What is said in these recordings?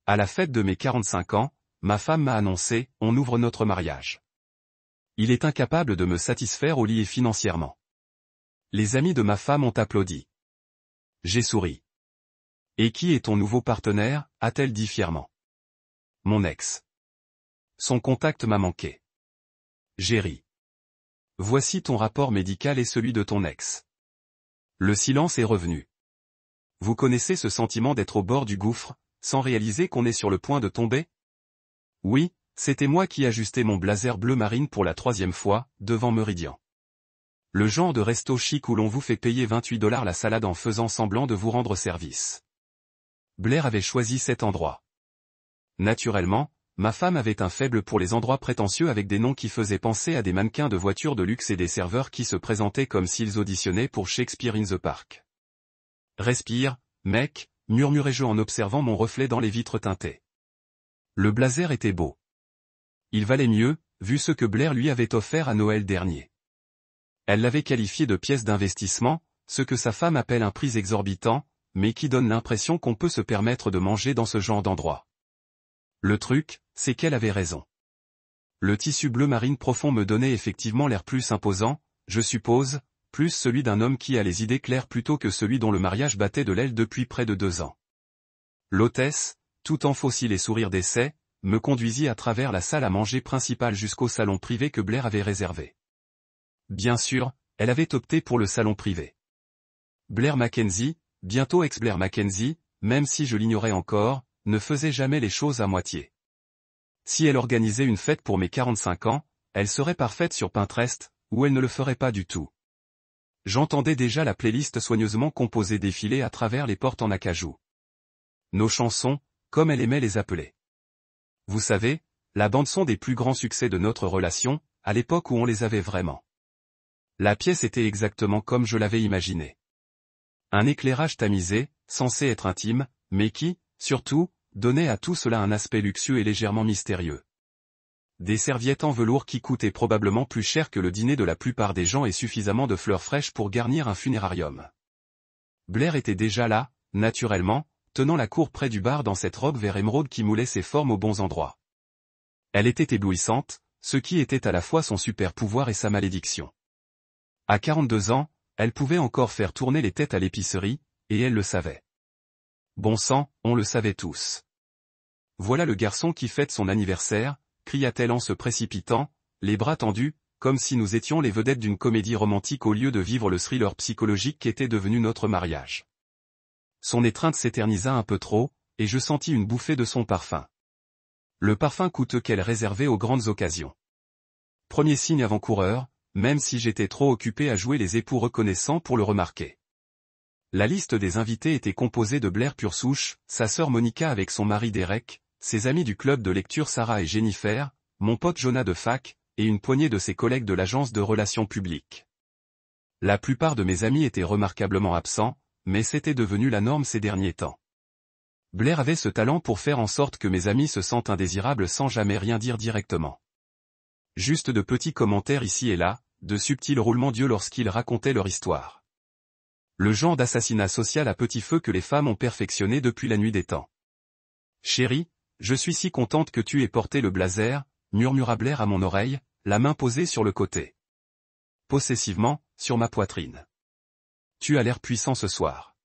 À la fête de mes 45 ans, ma femme m'a annoncé, on ouvre notre mariage. Il est incapable de me satisfaire au lit et financièrement. Les amis de ma femme ont applaudi. J'ai souri. Et qui est ton nouveau partenaire, a-t-elle dit fièrement. Mon ex. Son contact m'a manqué. J'ai ri. Voici ton rapport médical et celui de ton ex. Le silence est revenu. Vous connaissez ce sentiment d'être au bord du gouffre, sans réaliser qu'on est sur le point de tomber? Oui, c'était moi qui ajustais mon blazer bleu marine pour la 3e fois, devant Meridian. Le genre de resto chic où l'on vous fait payer 28 $ la salade en faisant semblant de vous rendre service. Blair avait choisi cet endroit. Naturellement, ma femme avait un faible pour les endroits prétentieux avec des noms qui faisaient penser à des mannequins de voitures de luxe et des serveurs qui se présentaient comme s'ils auditionnaient pour Shakespeare in the Park. Respire, mec, murmurai-je en observant mon reflet dans les vitres teintées. Le blazer était beau. Il valait mieux, vu ce que Blair lui avait offert à Noël dernier. Elle l'avait qualifié de pièce d'investissement, ce que sa femme appelle un prix exorbitant, mais qui donne l'impression qu'on peut se permettre de manger dans ce genre d'endroit. Le truc, c'est qu'elle avait raison. Le tissu bleu marine profond me donnait effectivement l'air plus imposant, je suppose, plus celui d'un homme qui a les idées claires plutôt que celui dont le mariage battait de l'aile depuis près de 2 ans. L'hôtesse, tout en fossile et sourire d'essai, me conduisit à travers la salle à manger principale jusqu'au salon privé que Blair avait réservé. Bien sûr, elle avait opté pour le salon privé. Blair Mackenzie, bientôt ex-Blair Mackenzie, même si je l'ignorais encore, ne faisait jamais les choses à moitié. Si elle organisait une fête pour mes 45 ans, elle serait parfaite sur Pinterest, ou elle ne le ferait pas du tout. J'entendais déjà la playlist soigneusement composée défiler à travers les portes en acajou. Nos chansons, comme elle aimait les appeler. Vous savez, la bande-son des plus grands succès de notre relation, à l'époque où on les avait vraiment. La pièce était exactement comme je l'avais imaginé. Un éclairage tamisé, censé être intime, mais qui, surtout, donnait à tout cela un aspect luxueux et légèrement mystérieux. Des serviettes en velours qui coûtaient probablement plus cher que le dîner de la plupart des gens et suffisamment de fleurs fraîches pour garnir un funérarium. Blair était déjà là, naturellement, tenant la cour près du bar dans cette robe vert émeraude qui moulait ses formes aux bons endroits. Elle était éblouissante, ce qui était à la fois son super pouvoir et sa malédiction. À 42 ans, elle pouvait encore faire tourner les têtes à l'épicerie, et elle le savait. Bon sang, on le savait tous. Voilà le garçon qui fête son anniversaire, cria-t-elle en se précipitant, les bras tendus, comme si nous étions les vedettes d'une comédie romantique au lieu de vivre le thriller psychologique qu'était devenu notre mariage. Son étreinte s'éternisa un peu trop, et je sentis une bouffée de son parfum. Le parfum coûteux qu'elle réservait aux grandes occasions. Premier signe avant-coureur, même si j'étais trop occupé à jouer les époux reconnaissants pour le remarquer. La liste des invités était composée de Blair pure souche, sa sœur Monica avec son mari Derek, ses amis du club de lecture Sarah et Jennifer, mon pote Jonah de fac, et une poignée de ses collègues de l'agence de relations publiques. La plupart de mes amis étaient remarquablement absents, mais c'était devenu la norme ces derniers temps. Blair avait ce talent pour faire en sorte que mes amis se sentent indésirables sans jamais rien dire directement. Juste de petits commentaires ici et là, de subtils roulements d'yeux lorsqu'ils racontaient leur histoire. Le genre d'assassinat social à petit feu que les femmes ont perfectionné depuis la nuit des temps. Chérie, je suis si contente que tu aies porté le blazer, murmura Blair à mon oreille, la main posée sur le côté. Possessivement, sur ma poitrine. Tu as l'air puissant ce soir.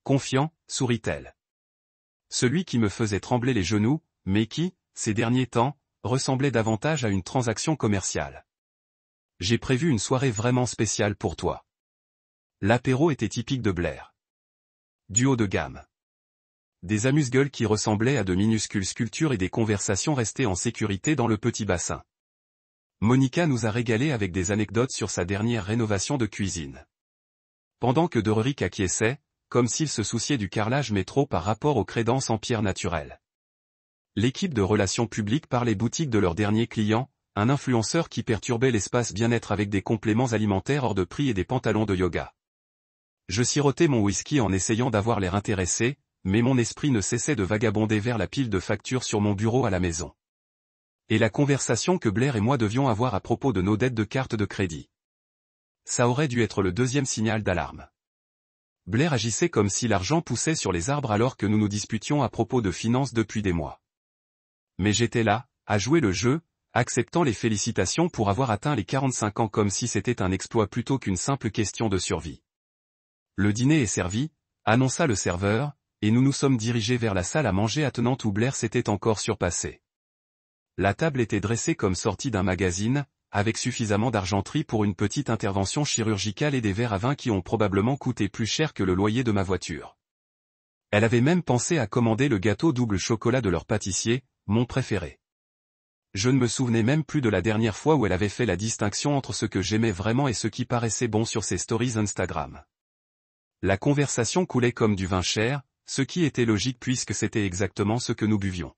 Confiant, sourit-elle. Celui qui me faisait trembler les genoux, mais qui, ces derniers temps, ressemblait davantage à une transaction commerciale. J'ai prévu une soirée vraiment spéciale pour toi. L'apéro était typique de Blair. Du haut de gamme. Des amuse-gueules qui ressemblaient à de minuscules sculptures et des conversations restées en sécurité dans le petit bassin. Monica nous a régalés avec des anecdotes sur sa dernière rénovation de cuisine. Pendant que Derrick acquiesçait, comme s'il se souciait du carrelage métro par rapport aux crédences en pierre naturelle. L'équipe de relations publiques parlait boutique de leur dernier client, un influenceur qui perturbait l'espace bien-être avec des compléments alimentaires hors de prix et des pantalons de yoga. Je sirotais mon whisky en essayant d'avoir l'air intéressé, mais mon esprit ne cessait de vagabonder vers la pile de factures sur mon bureau à la maison. Et la conversation que Blair et moi devions avoir à propos de nos dettes de carte de crédit. Ça aurait dû être le deuxième signal d'alarme. Blair agissait comme si l'argent poussait sur les arbres alors que nous nous disputions à propos de finances depuis des mois. Mais j'étais là, à jouer le jeu, acceptant les félicitations pour avoir atteint les 45 ans comme si c'était un exploit plutôt qu'une simple question de survie. Le dîner est servi, annonça le serveur, et nous nous sommes dirigés vers la salle à manger attenante où Blair s'était encore surpassé. La table était dressée comme sortie d'un magazine, avec suffisamment d'argenterie pour une petite intervention chirurgicale et des verres à vin qui ont probablement coûté plus cher que le loyer de ma voiture. Elle avait même pensé à commander le gâteau double chocolat de leur pâtissier, mon préféré. Je ne me souvenais même plus de la dernière fois où elle avait fait la distinction entre ce que j'aimais vraiment et ce qui paraissait bon sur ses stories Instagram. La conversation coulait comme du vin cher, ce qui était logique puisque c'était exactement ce que nous buvions.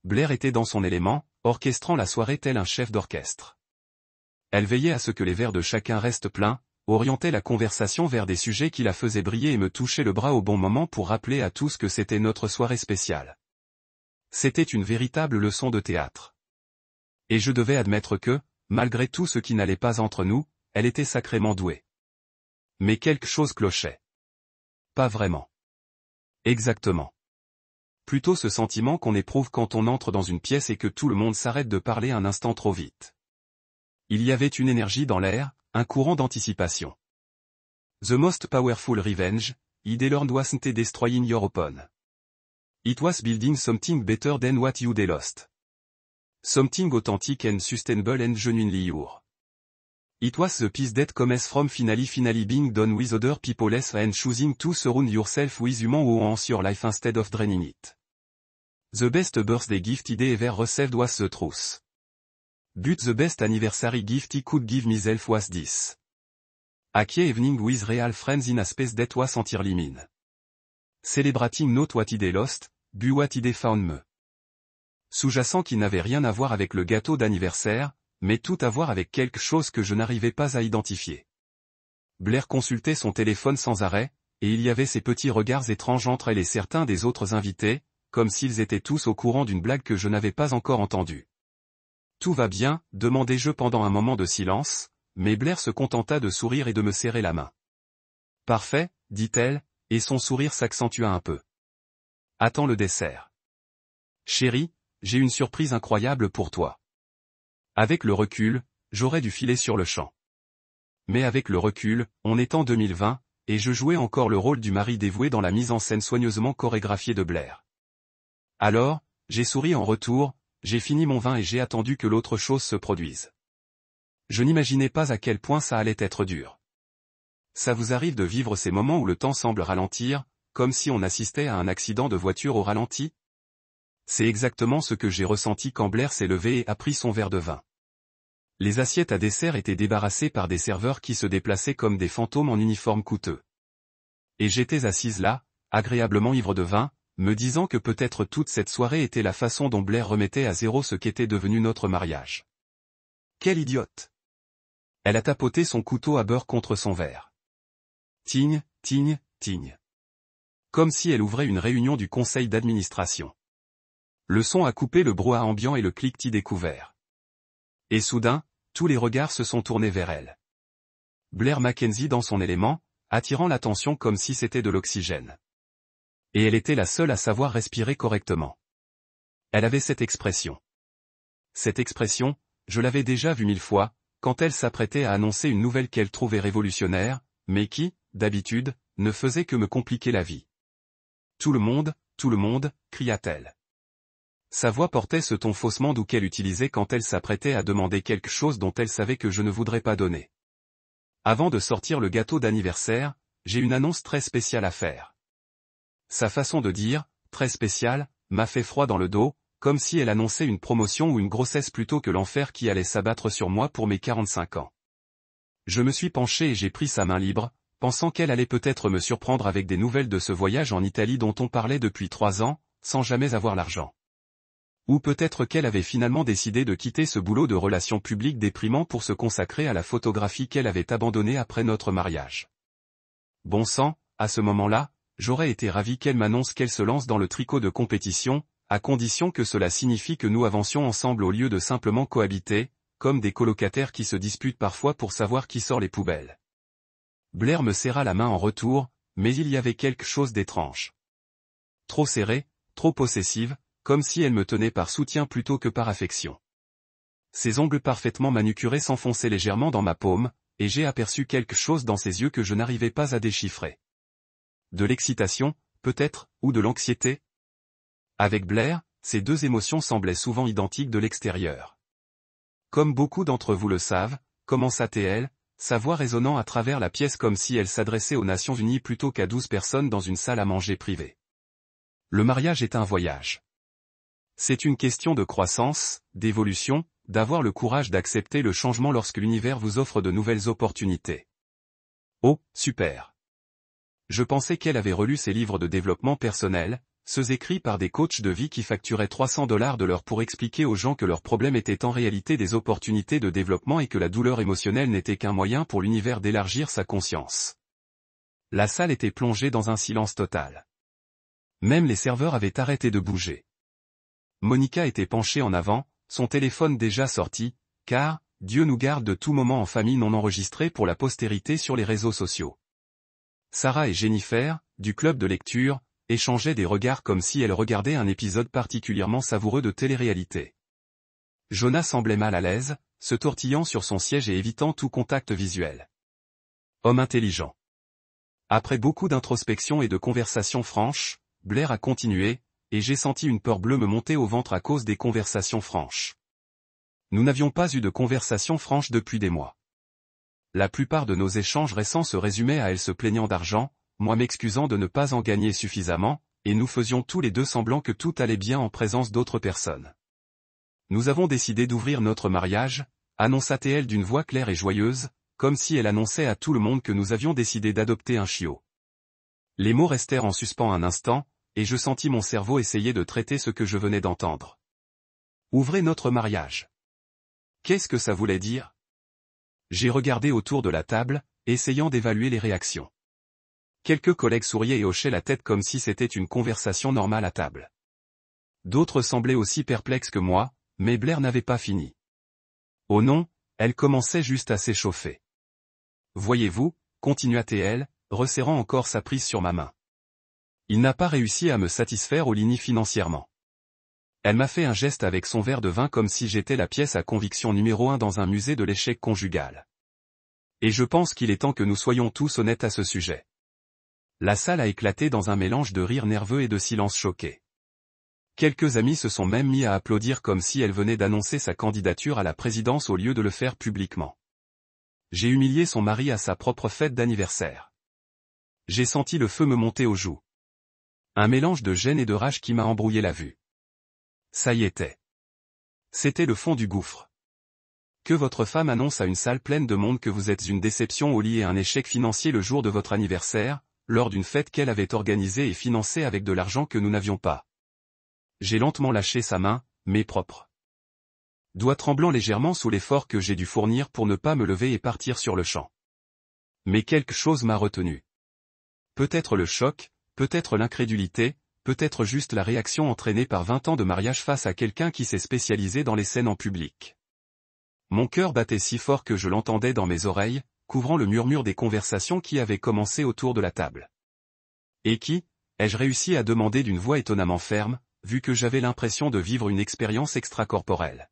Blair était dans son élément, orchestrant la soirée tel un chef d'orchestre. Elle veillait à ce que les verres de chacun restent pleins, orientait la conversation vers des sujets qui la faisaient briller et me touchait le bras au bon moment pour rappeler à tous que c'était notre soirée spéciale. C'était une véritable leçon de théâtre. Et je devais admettre que, malgré tout ce qui n'allait pas entre nous, elle était sacrément douée. Mais quelque chose clochait. Pas vraiment. Exactement. Plutôt ce sentiment qu'on éprouve quand on entre dans une pièce et que tout le monde s'arrête de parler un instant trop vite. Il y avait une énergie dans l'air, un courant d'anticipation. The most powerful revenge, I learned wasn't destroying your own. It was building something better than what you lost. Something authentic and sustainable and genuinely yours. It was the peace that comes from finally being done with other people and choosing to surround yourself with human who owns your life instead of draining it. The best birthday gift I ever received was the truth. But the best anniversary gift I could give myself was this. A key evening with real friends in a space that was entirely mine. Celebrating not what I lost, but what I found me. Sous-jacent qui n'avait rien à voir avec le gâteau d'anniversaire, mais tout à voir avec quelque chose que je n'arrivais pas à identifier. Blair consultait son téléphone sans arrêt, et il y avait ces petits regards étranges entre elle et certains des autres invités, comme s'ils étaient tous au courant d'une blague que je n'avais pas encore entendue. « Tout va bien ?» demandai-je pendant un moment de silence, mais Blair se contenta de sourire et de me serrer la main. « Parfait » dit-elle, et son sourire s'accentua un peu. « Attends le dessert. »« Chérie, j'ai une surprise incroyable pour toi. » Avec le recul, j'aurais dû filer sur le champ. Mais avec le recul, on est en 2020, et je jouais encore le rôle du mari dévoué dans la mise en scène soigneusement chorégraphiée de Blair. Alors, j'ai souri en retour, j'ai fini mon vin et j'ai attendu que l'autre chose se produise. Je n'imaginais pas à quel point ça allait être dur. Ça vous arrive de vivre ces moments où le temps semble ralentir, comme si on assistait à un accident de voiture au ralenti? C'est exactement ce que j'ai ressenti quand Blair s'est levée et a pris son verre de vin. Les assiettes à dessert étaient débarrassées par des serveurs qui se déplaçaient comme des fantômes en uniforme coûteux. Et j'étais assise là, agréablement ivre de vin, me disant que peut-être toute cette soirée était la façon dont Blair remettait à zéro ce qu'était devenu notre mariage. Quelle idiote! Elle a tapoté son couteau à beurre contre son verre. Tigne, tigne, tigne. Comme si elle ouvrait une réunion du conseil d'administration. Le son a coupé le brouhaha ambiant et le cliquetis découvert. Et soudain, tous les regards se sont tournés vers elle. Blair Mackenzie dans son élément, attirant l'attention comme si c'était de l'oxygène. Et elle était la seule à savoir respirer correctement. Elle avait cette expression. Cette expression, je l'avais déjà vue 1000 fois, quand elle s'apprêtait à annoncer une nouvelle qu'elle trouvait révolutionnaire, mais qui, d'habitude, ne faisait que me compliquer la vie. Tout le monde, cria-t-elle. Sa voix portait ce ton faussement doux qu'elle utilisait quand elle s'apprêtait à demander quelque chose dont elle savait que je ne voudrais pas donner. Avant de sortir le gâteau d'anniversaire, j'ai une annonce très spéciale à faire. Sa façon de dire, très spéciale, m'a fait froid dans le dos, comme si elle annonçait une promotion ou une grossesse plutôt que l'enfer qui allait s'abattre sur moi pour mes 45 ans. Je me suis penché et j'ai pris sa main libre, pensant qu'elle allait peut-être me surprendre avec des nouvelles de ce voyage en Italie dont on parlait depuis 3 ans, sans jamais avoir l'argent. Ou peut-être qu'elle avait finalement décidé de quitter ce boulot de relations publiques déprimant pour se consacrer à la photographie qu'elle avait abandonnée après notre mariage. Bon sang, à ce moment-là, j'aurais été ravi qu'elle m'annonce qu'elle se lance dans le tricot de compétition, à condition que cela signifie que nous avancions ensemble au lieu de simplement cohabiter, comme des colocataires qui se disputent parfois pour savoir qui sort les poubelles. Blair me serra la main en retour, mais il y avait quelque chose d'étrange. Trop serrée, trop possessive, comme si elle me tenait par soutien plutôt que par affection. Ses ongles parfaitement manucurés s'enfonçaient légèrement dans ma paume, et j'ai aperçu quelque chose dans ses yeux que je n'arrivais pas à déchiffrer. De l'excitation, peut-être, ou de l'anxiété? Avec Blair, ces deux émotions semblaient souvent identiques de l'extérieur. Comme beaucoup d'entre vous le savent, commença-t-elle, sa voix résonnant à travers la pièce comme si elle s'adressait aux Nations Unies plutôt qu'à 12 personnes dans une salle à manger privée. Le mariage est un voyage. C'est une question de croissance, d'évolution, d'avoir le courage d'accepter le changement lorsque l'univers vous offre de nouvelles opportunités. Oh, super! Je pensais qu'elle avait relu ses livres de développement personnel, ceux écrits par des coachs de vie qui facturaient $300 de l'heure pour expliquer aux gens que leurs problèmes étaient en réalité des opportunités de développement et que la douleur émotionnelle n'était qu'un moyen pour l'univers d'élargir sa conscience. La salle était plongée dans un silence total. Même les serveurs avaient arrêté de bouger. Monica était penchée en avant, son téléphone déjà sorti, car, Dieu nous garde de tout moment en famille non enregistrée pour la postérité sur les réseaux sociaux. Sarah et Jennifer, du club de lecture, échangeaient des regards comme si elles regardaient un épisode particulièrement savoureux de télé-réalité. Jonah semblait mal à l'aise, se tortillant sur son siège et évitant tout contact visuel. Homme intelligent. Après beaucoup d'introspection et de conversations franches, Blair a continué, et j'ai senti une peur bleue me monter au ventre à cause des conversations franches. Nous n'avions pas eu de conversation franche depuis des mois. La plupart de nos échanges récents se résumaient à elle se plaignant d'argent, moi m'excusant de ne pas en gagner suffisamment, et nous faisions tous les deux semblant que tout allait bien en présence d'autres personnes. Nous avons décidé d'ouvrir notre mariage, annonça-t-elle d'une voix claire et joyeuse, comme si elle annonçait à tout le monde que nous avions décidé d'adopter un chiot. Les mots restèrent en suspens un instant, et je sentis mon cerveau essayer de traiter ce que je venais d'entendre. Ouvrez notre mariage. Qu'est-ce que ça voulait dire? J'ai regardé autour de la table, essayant d'évaluer les réactions. Quelques collègues souriaient et hochaient la tête comme si c'était une conversation normale à table. D'autres semblaient aussi perplexes que moi, mais Blair n'avait pas fini. Oh non, elle commençait juste à s'échauffer. Voyez-vous, continua-t-elle, resserrant encore sa prise sur ma main. Il n'a pas réussi à me satisfaire au Lini financièrement. Elle m'a fait un geste avec son verre de vin comme si j'étais la pièce à conviction numéro 1 dans un musée de l'échec conjugal. Et je pense qu'il est temps que nous soyons tous honnêtes à ce sujet. La salle a éclaté dans un mélange de rire nerveux et de silence choqué. Quelques amis se sont même mis à applaudir comme si elle venait d'annoncer sa candidature à la présidence au lieu de le faire publiquement. J'ai humilié son mari à sa propre fête d'anniversaire. J'ai senti le feu me monter aux joues. Un mélange de gêne et de rage qui m'a embrouillé la vue. Ça y était. C'était le fond du gouffre. Que votre femme annonce à une salle pleine de monde que vous êtes une déception au lit et un échec financier le jour de votre anniversaire, lors d'une fête qu'elle avait organisée et financée avec de l'argent que nous n'avions pas. J'ai lentement lâché sa main, mais propre. Doigt tremblant légèrement sous l'effort que j'ai dû fournir pour ne pas me lever et partir sur le champ. Mais quelque chose m'a retenu. Peut-être le choc, peut-être l'incrédulité, peut-être juste la réaction entraînée par 20 ans de mariage face à quelqu'un qui s'est spécialisé dans les scènes en public. Mon cœur battait si fort que je l'entendais dans mes oreilles, couvrant le murmure des conversations qui avaient commencé autour de la table. Et qui, ai-je réussi à demander d'une voix étonnamment ferme, vu que j'avais l'impression de vivre une expérience extracorporelle.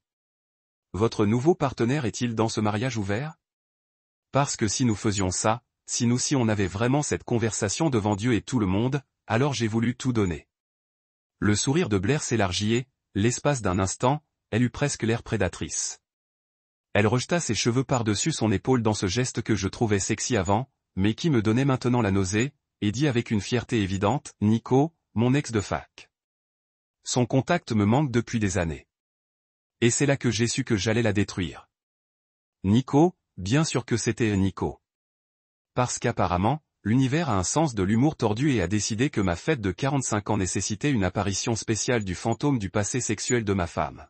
Votre nouveau partenaire est-il dans ce mariage ouvert? Parce que si nous faisions ça, si on avait vraiment cette conversation devant Dieu et tout le monde, alors j'ai voulu tout donner. Le sourire de Blair s'élargit et, l'espace d'un instant, elle eut presque l'air prédatrice. Elle rejeta ses cheveux par-dessus son épaule dans ce geste que je trouvais sexy avant, mais qui me donnait maintenant la nausée, et dit avec une fierté évidente, Nico, mon ex de fac. Son contact me manque depuis des années. Et c'est là que j'ai su que j'allais la détruire. Nico, bien sûr que c'était Nico. Parce qu'apparemment, l'univers a un sens de l'humour tordu et a décidé que ma fête de 45 ans nécessitait une apparition spéciale du fantôme du passé sexuel de ma femme.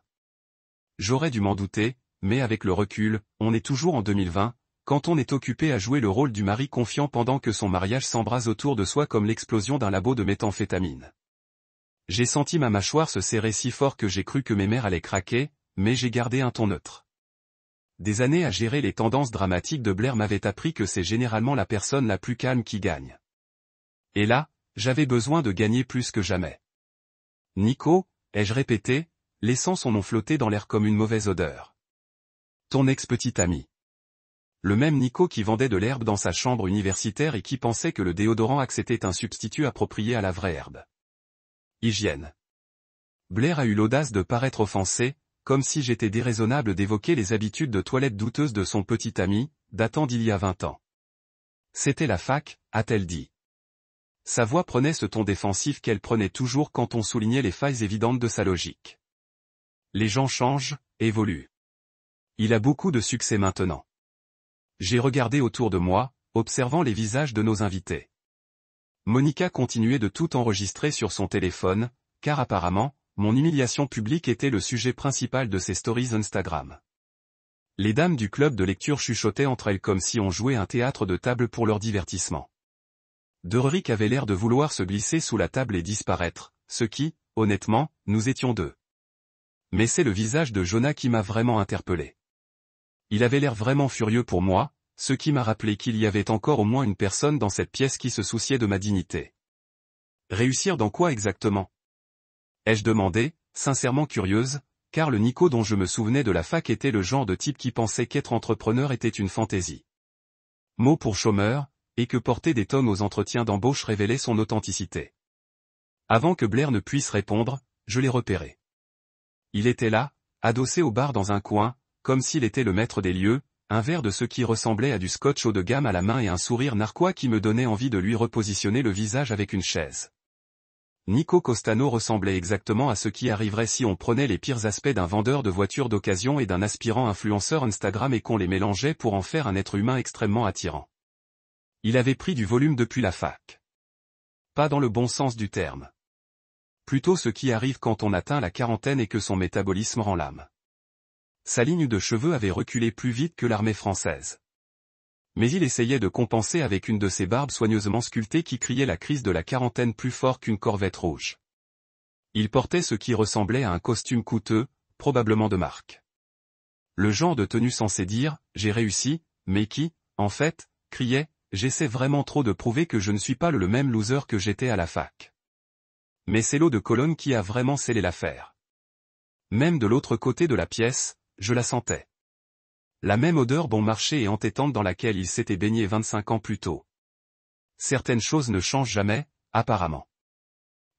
J'aurais dû m'en douter, mais avec le recul, on est toujours en 2020, quand on est occupé à jouer le rôle du mari confiant pendant que son mariage s'embrase autour de soi comme l'explosion d'un labo de méthamphétamine. J'ai senti ma mâchoire se serrer si fort que j'ai cru que mes nerfs allaient craquer, mais j'ai gardé un ton neutre. Des années à gérer les tendances dramatiques de Blair m'avaient appris que c'est généralement la personne la plus calme qui gagne. Et là, j'avais besoin de gagner plus que jamais. Nico, ai-je répété, laissant son nom flotter dans l'air comme une mauvaise odeur. Ton ex-petit ami. Le même Nico qui vendait de l'herbe dans sa chambre universitaire et qui pensait que le déodorant Axe était un substitut approprié à la vraie herbe. Hygiène. Blair a eu l'audace de paraître offensé, comme si j'étais déraisonnable d'évoquer les habitudes de toilette douteuses de son petit ami, datant d'il y a 20 ans. C'était la fac, a-t-elle dit. Sa voix prenait ce ton défensif qu'elle prenait toujours quand on soulignait les failles évidentes de sa logique. Les gens changent, évoluent. Il a beaucoup de succès maintenant. J'ai regardé autour de moi, observant les visages de nos invités. Monica continuait de tout enregistrer sur son téléphone, car apparemment, mon humiliation publique était le sujet principal de ses stories Instagram. Les dames du club de lecture chuchotaient entre elles comme si on jouait un théâtre de table pour leur divertissement. Derrick avait l'air de vouloir se glisser sous la table et disparaître, ce qui, honnêtement, nous étions deux. Mais c'est le visage de Jonah qui m'a vraiment interpellé. Il avait l'air vraiment furieux pour moi, ce qui m'a rappelé qu'il y avait encore au moins une personne dans cette pièce qui se souciait de ma dignité. Réussir dans quoi exactement? Ai-je demandé, sincèrement curieuse, car le Nico dont je me souvenais de la fac était le genre de type qui pensait qu'être entrepreneur était une fantaisie. Mot pour chômeur, et que porter des tonnes aux entretiens d'embauche révélait son authenticité. Avant que Blair ne puisse répondre, je l'ai repéré. Il était là, adossé au bar dans un coin, comme s'il était le maître des lieux, un verre de ce qui ressemblait à du scotch haut de gamme à la main et un sourire narquois qui me donnait envie de lui repositionner le visage avec une chaise. Nico Costano ressemblait exactement à ce qui arriverait si on prenait les pires aspects d'un vendeur de voitures d'occasion et d'un aspirant influenceur Instagram et qu'on les mélangeait pour en faire un être humain extrêmement attirant. Il avait pris du volume depuis la fac. Pas dans le bon sens du terme. Plutôt ce qui arrive quand on atteint la quarantaine et que son métabolisme rend l'âme. Sa ligne de cheveux avait reculé plus vite que l'armée française. Mais il essayait de compenser avec une de ses barbes soigneusement sculptées qui criait la crise de la quarantaine plus fort qu'une corvette rouge. Il portait ce qui ressemblait à un costume coûteux, probablement de marque. Le genre de tenue censé dire « j'ai réussi », mais qui, en fait, criait « j'essaie vraiment trop de prouver que je ne suis pas le même loser que j'étais à la fac ». Mais c'est l'eau de Cologne qui a vraiment scellé l'affaire. Même de l'autre côté de la pièce, je la sentais. La même odeur bon marché et entêtante dans laquelle il s'était baigné 25 ans plus tôt. Certaines choses ne changent jamais, apparemment.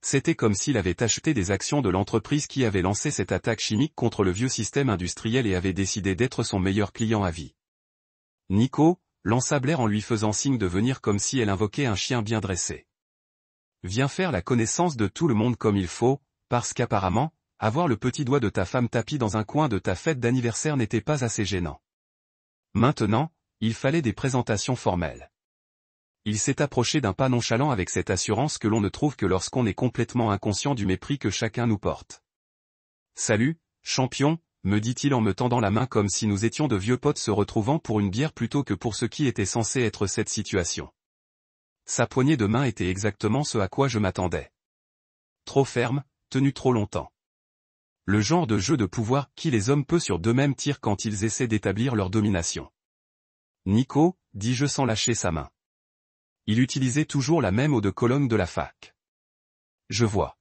C'était comme s'il avait acheté des actions de l'entreprise qui avait lancé cette attaque chimique contre le vieux système industriel et avait décidé d'être son meilleur client à vie. Nico, lança Blair en lui faisant signe de venir comme si elle invoquait un chien bien dressé. Viens faire la connaissance de tout le monde comme il faut, parce qu'apparemment, avoir le petit doigt de ta femme tapi dans un coin de ta fête d'anniversaire n'était pas assez gênant. Maintenant, il fallait des présentations formelles. Il s'est approché d'un pas nonchalant avec cette assurance que l'on ne trouve que lorsqu'on est complètement inconscient du mépris que chacun nous porte. « Salut, champion », me dit-il en me tendant la main comme si nous étions de vieux potes se retrouvant pour une bière plutôt que pour ce qui était censé être cette situation. Sa poignée de main était exactement ce à quoi je m'attendais. Trop ferme, tenue trop longtemps. Le genre de jeu de pouvoir qui les hommes peu sur d'eux-mêmes tirent quand ils essaient d'établir leur domination. Nico, dis-je sans lâcher sa main. Il utilisait toujours la même eau de Cologne de la fac. Je vois.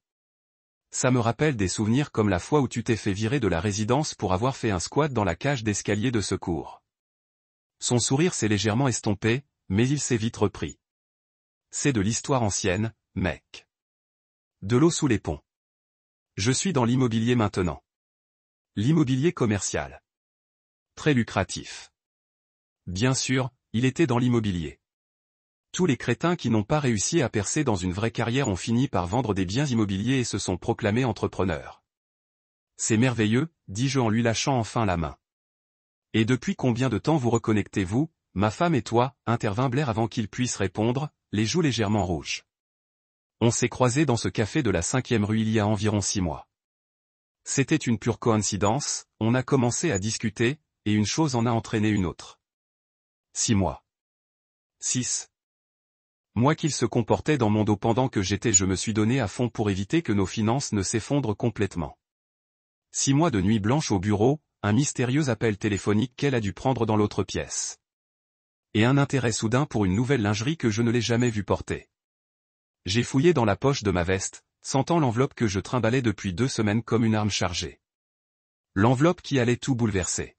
Ça me rappelle des souvenirs comme la fois où tu t'es fait virer de la résidence pour avoir fait un squat dans la cage d'escalier de secours. Son sourire s'est légèrement estompé, mais il s'est vite repris. C'est de l'histoire ancienne, mec. De l'eau sous les ponts. Je suis dans l'immobilier maintenant. L'immobilier commercial. Très lucratif. Bien sûr, il était dans l'immobilier. Tous les crétins qui n'ont pas réussi à percer dans une vraie carrière ont fini par vendre des biens immobiliers et se sont proclamés entrepreneurs. C'est merveilleux, dis-je en lui lâchant enfin la main. Et depuis combien de temps vous reconnectez-vous, ma femme et toi, intervint Blair avant qu'il puisse répondre, les joues légèrement rouges. On s'est croisés dans ce café de la 5e rue il y a environ 6 mois. C'était une pure coïncidence, on a commencé à discuter, et une chose en a entraîné une autre. 6 mois. 6. Moi qu'il se comportait dans mon dos pendant que je me suis donné à fond pour éviter que nos finances ne s'effondrent complètement. 6 mois de nuit blanche au bureau, un mystérieux appel téléphonique qu'elle a dû prendre dans l'autre pièce. Et un intérêt soudain pour une nouvelle lingerie que je ne l'ai jamais vue porter. J'ai fouillé dans la poche de ma veste, sentant l'enveloppe que je trimballais depuis 2 semaines comme une arme chargée. L'enveloppe qui allait tout bouleverser.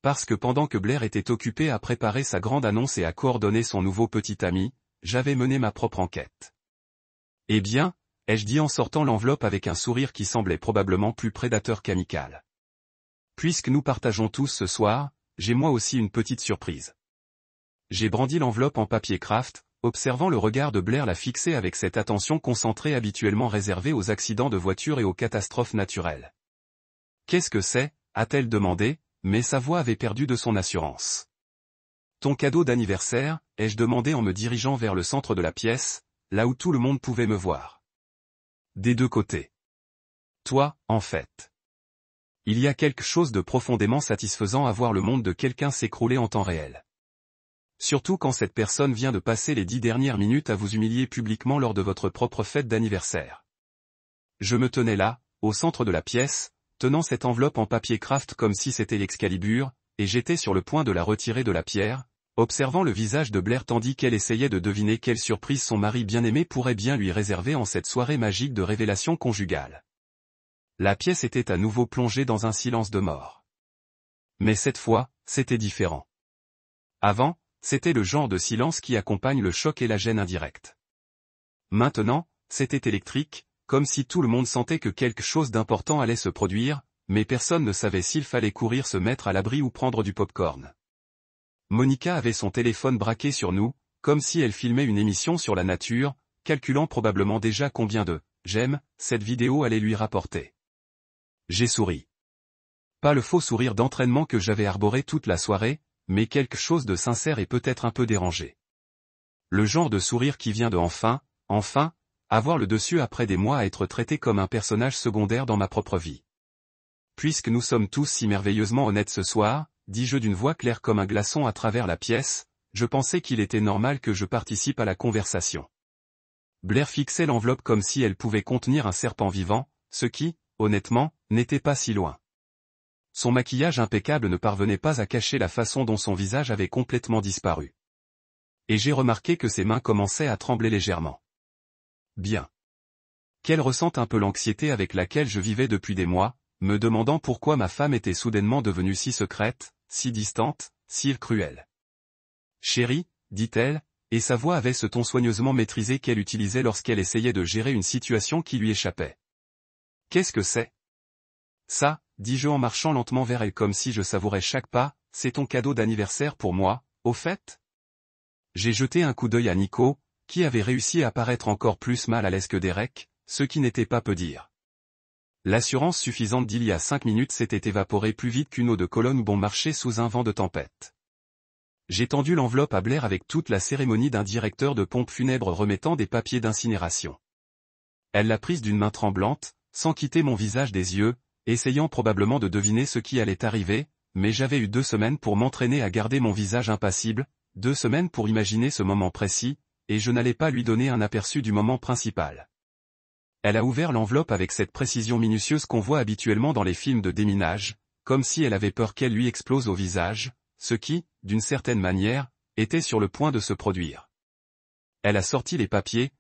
Parce que pendant que Blair était occupé à préparer sa grande annonce et à coordonner son nouveau petit ami, j'avais mené ma propre enquête. Eh bien, ai-je dit en sortant l'enveloppe avec un sourire qui semblait probablement plus prédateur qu'amical. Puisque nous partageons tous ce soir, j'ai moi aussi une petite surprise. J'ai brandi l'enveloppe en papier craft, observant le regard de Blair la fixer avec cette attention concentrée habituellement réservée aux accidents de voiture et aux catastrophes naturelles. « Qu'est-ce que c'est » a-t-elle demandé, mais sa voix avait perdu de son assurance. « Ton cadeau d'anniversaire » ai-je demandé en me dirigeant vers le centre de la pièce, là où tout le monde pouvait me voir. Des deux côtés. Toi, en fait. Il y a quelque chose de profondément satisfaisant à voir le monde de quelqu'un s'écrouler en temps réel. Surtout quand cette personne vient de passer les 10 dernières minutes à vous humilier publiquement lors de votre propre fête d'anniversaire. Je me tenais là, au centre de la pièce, tenant cette enveloppe en papier craft comme si c'était l'Excalibur, et j'étais sur le point de la retirer de la pierre, observant le visage de Blair tandis qu'elle essayait de deviner quelle surprise son mari bien-aimé pourrait bien lui réserver en cette soirée magique de révélation conjugale. La pièce était à nouveau plongée dans un silence de mort. Mais cette fois, c'était différent. Avant, c'était le genre de silence qui accompagne le choc et la gêne indirecte. Maintenant, c'était électrique, comme si tout le monde sentait que quelque chose d'important allait se produire, mais personne ne savait s'il fallait courir se mettre à l'abri ou prendre du popcorn. Monica avait son téléphone braqué sur nous, comme si elle filmait une émission sur la nature, calculant probablement déjà combien de « j'aime » cette vidéo allait lui rapporter. J'ai souri. Pas le faux sourire d'entraînement que j'avais arboré toute la soirée, mais quelque chose de sincère et peut-être un peu dérangé. Le genre de sourire qui vient de enfin, avoir le dessus après des mois à être traité comme un personnage secondaire dans ma propre vie. Puisque nous sommes tous si merveilleusement honnêtes ce soir, dis-je d'une voix claire comme un glaçon à travers la pièce, je pensais qu'il était normal que je participe à la conversation. Blair fixait l'enveloppe comme si elle pouvait contenir un serpent vivant, ce qui, honnêtement, n'était pas si loin. Son maquillage impeccable ne parvenait pas à cacher la façon dont son visage avait complètement disparu. Et j'ai remarqué que ses mains commençaient à trembler légèrement. Bien. Qu'elle ressente un peu l'anxiété avec laquelle je vivais depuis des mois, me demandant pourquoi ma femme était soudainement devenue si secrète, si distante, si cruelle. « Chérie », dit-elle, et sa voix avait ce ton soigneusement maîtrisé qu'elle utilisait lorsqu'elle essayait de gérer une situation qui lui échappait. « Qu'est-ce que c'est ? » Ça, dis-je en marchant lentement vers elle comme si je savourais chaque pas, c'est ton cadeau d'anniversaire pour moi, au fait ? J'ai jeté un coup d'œil à Nico, qui avait réussi à paraître encore plus mal à l'aise que Derek, ce qui n'était pas peu dire. L'assurance suffisante d'il y a 5 minutes s'était évaporée plus vite qu'une eau de Cologne bon marché sous un vent de tempête. J'ai tendu l'enveloppe à Blair avec toute la cérémonie d'un directeur de pompe funèbre remettant des papiers d'incinération. Elle l'a prise d'une main tremblante, sans quitter mon visage des yeux, essayant probablement de deviner ce qui allait arriver, mais j'avais eu 2 semaines pour m'entraîner à garder mon visage impassible, 2 semaines pour imaginer ce moment précis, et je n'allais pas lui donner un aperçu du moment principal. Elle a ouvert l'enveloppe avec cette précision minutieuse qu'on voit habituellement dans les films de déminage, comme si elle avait peur qu'elle lui explose au visage, ce qui, d'une certaine manière, était sur le point de se produire. Elle a sorti les papiers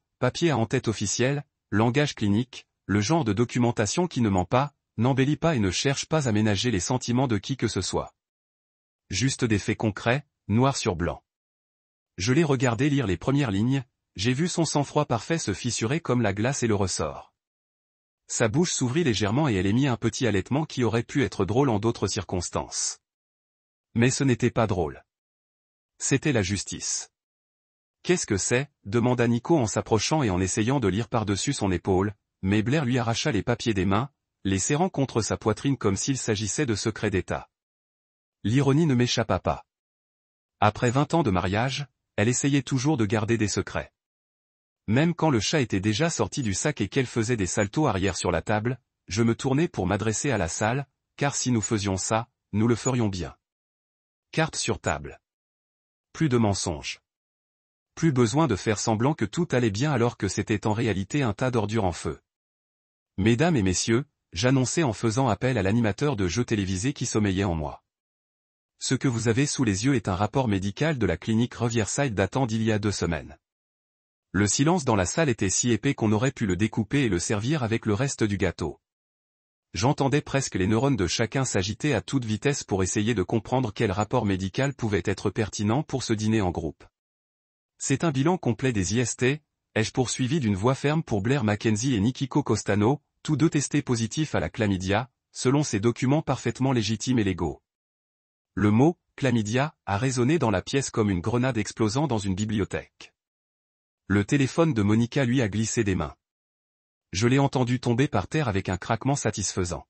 à en-tête officielle, langage clinique, le genre de documentation qui ne ment pas, n'embellit pas et ne cherche pas à ménager les sentiments de qui que ce soit. Juste des faits concrets, noir sur blanc. Je l'ai regardé lire les premières lignes, j'ai vu son sang-froid parfait se fissurer comme la glace et le ressort. Sa bouche s'ouvrit légèrement et elle émit un petit halètement qui aurait pu être drôle en d'autres circonstances. Mais ce n'était pas drôle. C'était la justice. « Qu'est-ce que c'est » demanda Nico en s'approchant et en essayant de lire par-dessus son épaule, mais Blair lui arracha les papiers des mains, les serrant contre sa poitrine comme s'il s'agissait de secrets d'État. L'ironie ne m'échappa pas. Après 20 ans de mariage, elle essayait toujours de garder des secrets. Même quand le chat était déjà sorti du sac et qu'elle faisait des saltos arrière sur la table, je me tournais pour m'adresser à la salle, car si nous faisions ça, nous le ferions bien. Carte sur table. Plus de mensonges. Plus besoin de faire semblant que tout allait bien alors que c'était en réalité un tas d'ordures en feu. Mesdames et messieurs, j'annonçais en faisant appel à l'animateur de jeux télévisés qui sommeillait en moi. Ce que vous avez sous les yeux est un rapport médical de la clinique Riverside datant d'il y a 2 semaines. Le silence dans la salle était si épais qu'on aurait pu le découper et le servir avec le reste du gâteau. J'entendais presque les neurones de chacun s'agiter à toute vitesse pour essayer de comprendre quel rapport médical pouvait être pertinent pour ce dîner en groupe. C'est un bilan complet des IST, ai-je poursuivi d'une voix ferme pour Blair Mackenzie et Nikiko Costano, tous deux testés positifs à la chlamydia, selon ces documents parfaitement légitimes et légaux. Le mot « chlamydia » a résonné dans la pièce comme une grenade explosant dans une bibliothèque. Le téléphone de Monica lui a glissé des mains. Je l'ai entendu tomber par terre avec un craquement satisfaisant.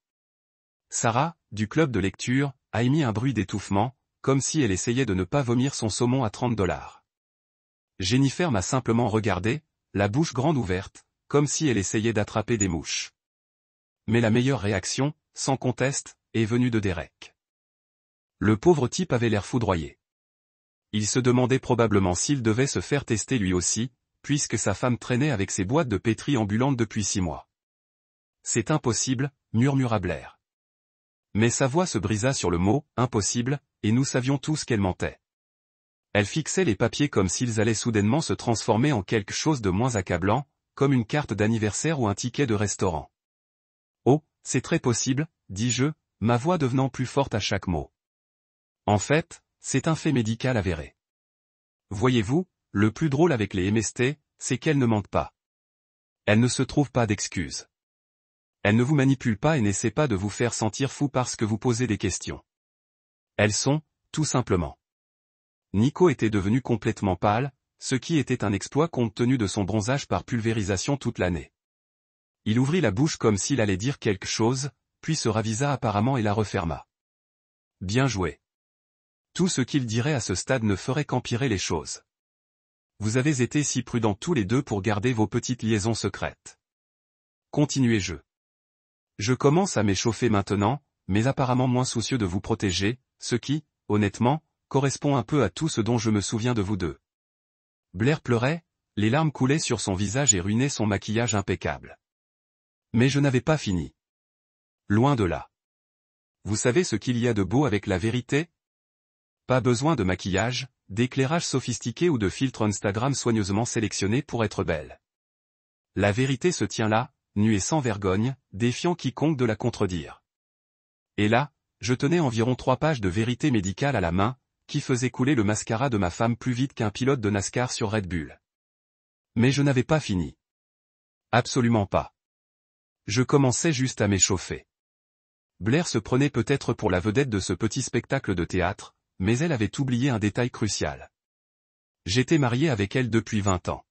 Sarah, du club de lecture, a émis un bruit d'étouffement, comme si elle essayait de ne pas vomir son saumon à $30. Jennifer m'a simplement regardé, la bouche grande ouverte, comme si elle essayait d'attraper des mouches. Mais la meilleure réaction, sans conteste, est venue de Derek. Le pauvre type avait l'air foudroyé. Il se demandait probablement s'il devait se faire tester lui aussi, puisque sa femme traînait avec ses boîtes de pétri ambulantes depuis 6 mois. C'est impossible, murmura Blair. Mais sa voix se brisa sur le mot « impossible », et nous savions tous qu'elle mentait. Elle fixait les papiers comme s'ils allaient soudainement se transformer en quelque chose de moins accablant, comme une carte d'anniversaire ou un ticket de restaurant. « Oh, c'est très possible, dis-je, ma voix devenant plus forte à chaque mot. En fait, c'est un fait médical avéré. Voyez-vous, le plus drôle avec les MST, c'est qu'elles ne mentent pas. Elles ne se trouvent pas d'excuses. Elles ne vous manipulent pas et n'essaient pas de vous faire sentir fou parce que vous posez des questions. Elles sont, tout simplement. Nico était devenu complètement pâle, ce qui était un exploit compte tenu de son bronzage par pulvérisation toute l'année. Il ouvrit la bouche comme s'il allait dire quelque chose, puis se ravisa apparemment et la referma. Bien joué. Tout ce qu'il dirait à ce stade ne ferait qu'empirer les choses. Vous avez été si prudents tous les deux pour garder vos petites liaisons secrètes. Continuez-je. Je commence à m'échauffer maintenant, mais apparemment moins soucieux de vous protéger, ce qui, honnêtement, correspond un peu à tout ce dont je me souviens de vous deux. Blair pleurait, les larmes coulaient sur son visage et ruinaient son maquillage impeccable. Mais je n'avais pas fini. Loin de là. Vous savez ce qu'il y a de beau avec la vérité ? Pas besoin de maquillage, d'éclairage sophistiqué ou de filtre Instagram soigneusement sélectionné pour être belle. La vérité se tient là, nue et sans vergogne, défiant quiconque de la contredire. Et là, je tenais environ 3 pages de vérité médicale à la main, qui faisaient couler le mascara de ma femme plus vite qu'un pilote de NASCAR sur Red Bull. Mais je n'avais pas fini. Absolument pas. Je commençais juste à m'échauffer. Blair se prenait peut-être pour la vedette de ce petit spectacle de théâtre, mais elle avait oublié un détail crucial. J'étais marié avec elle depuis 20 ans.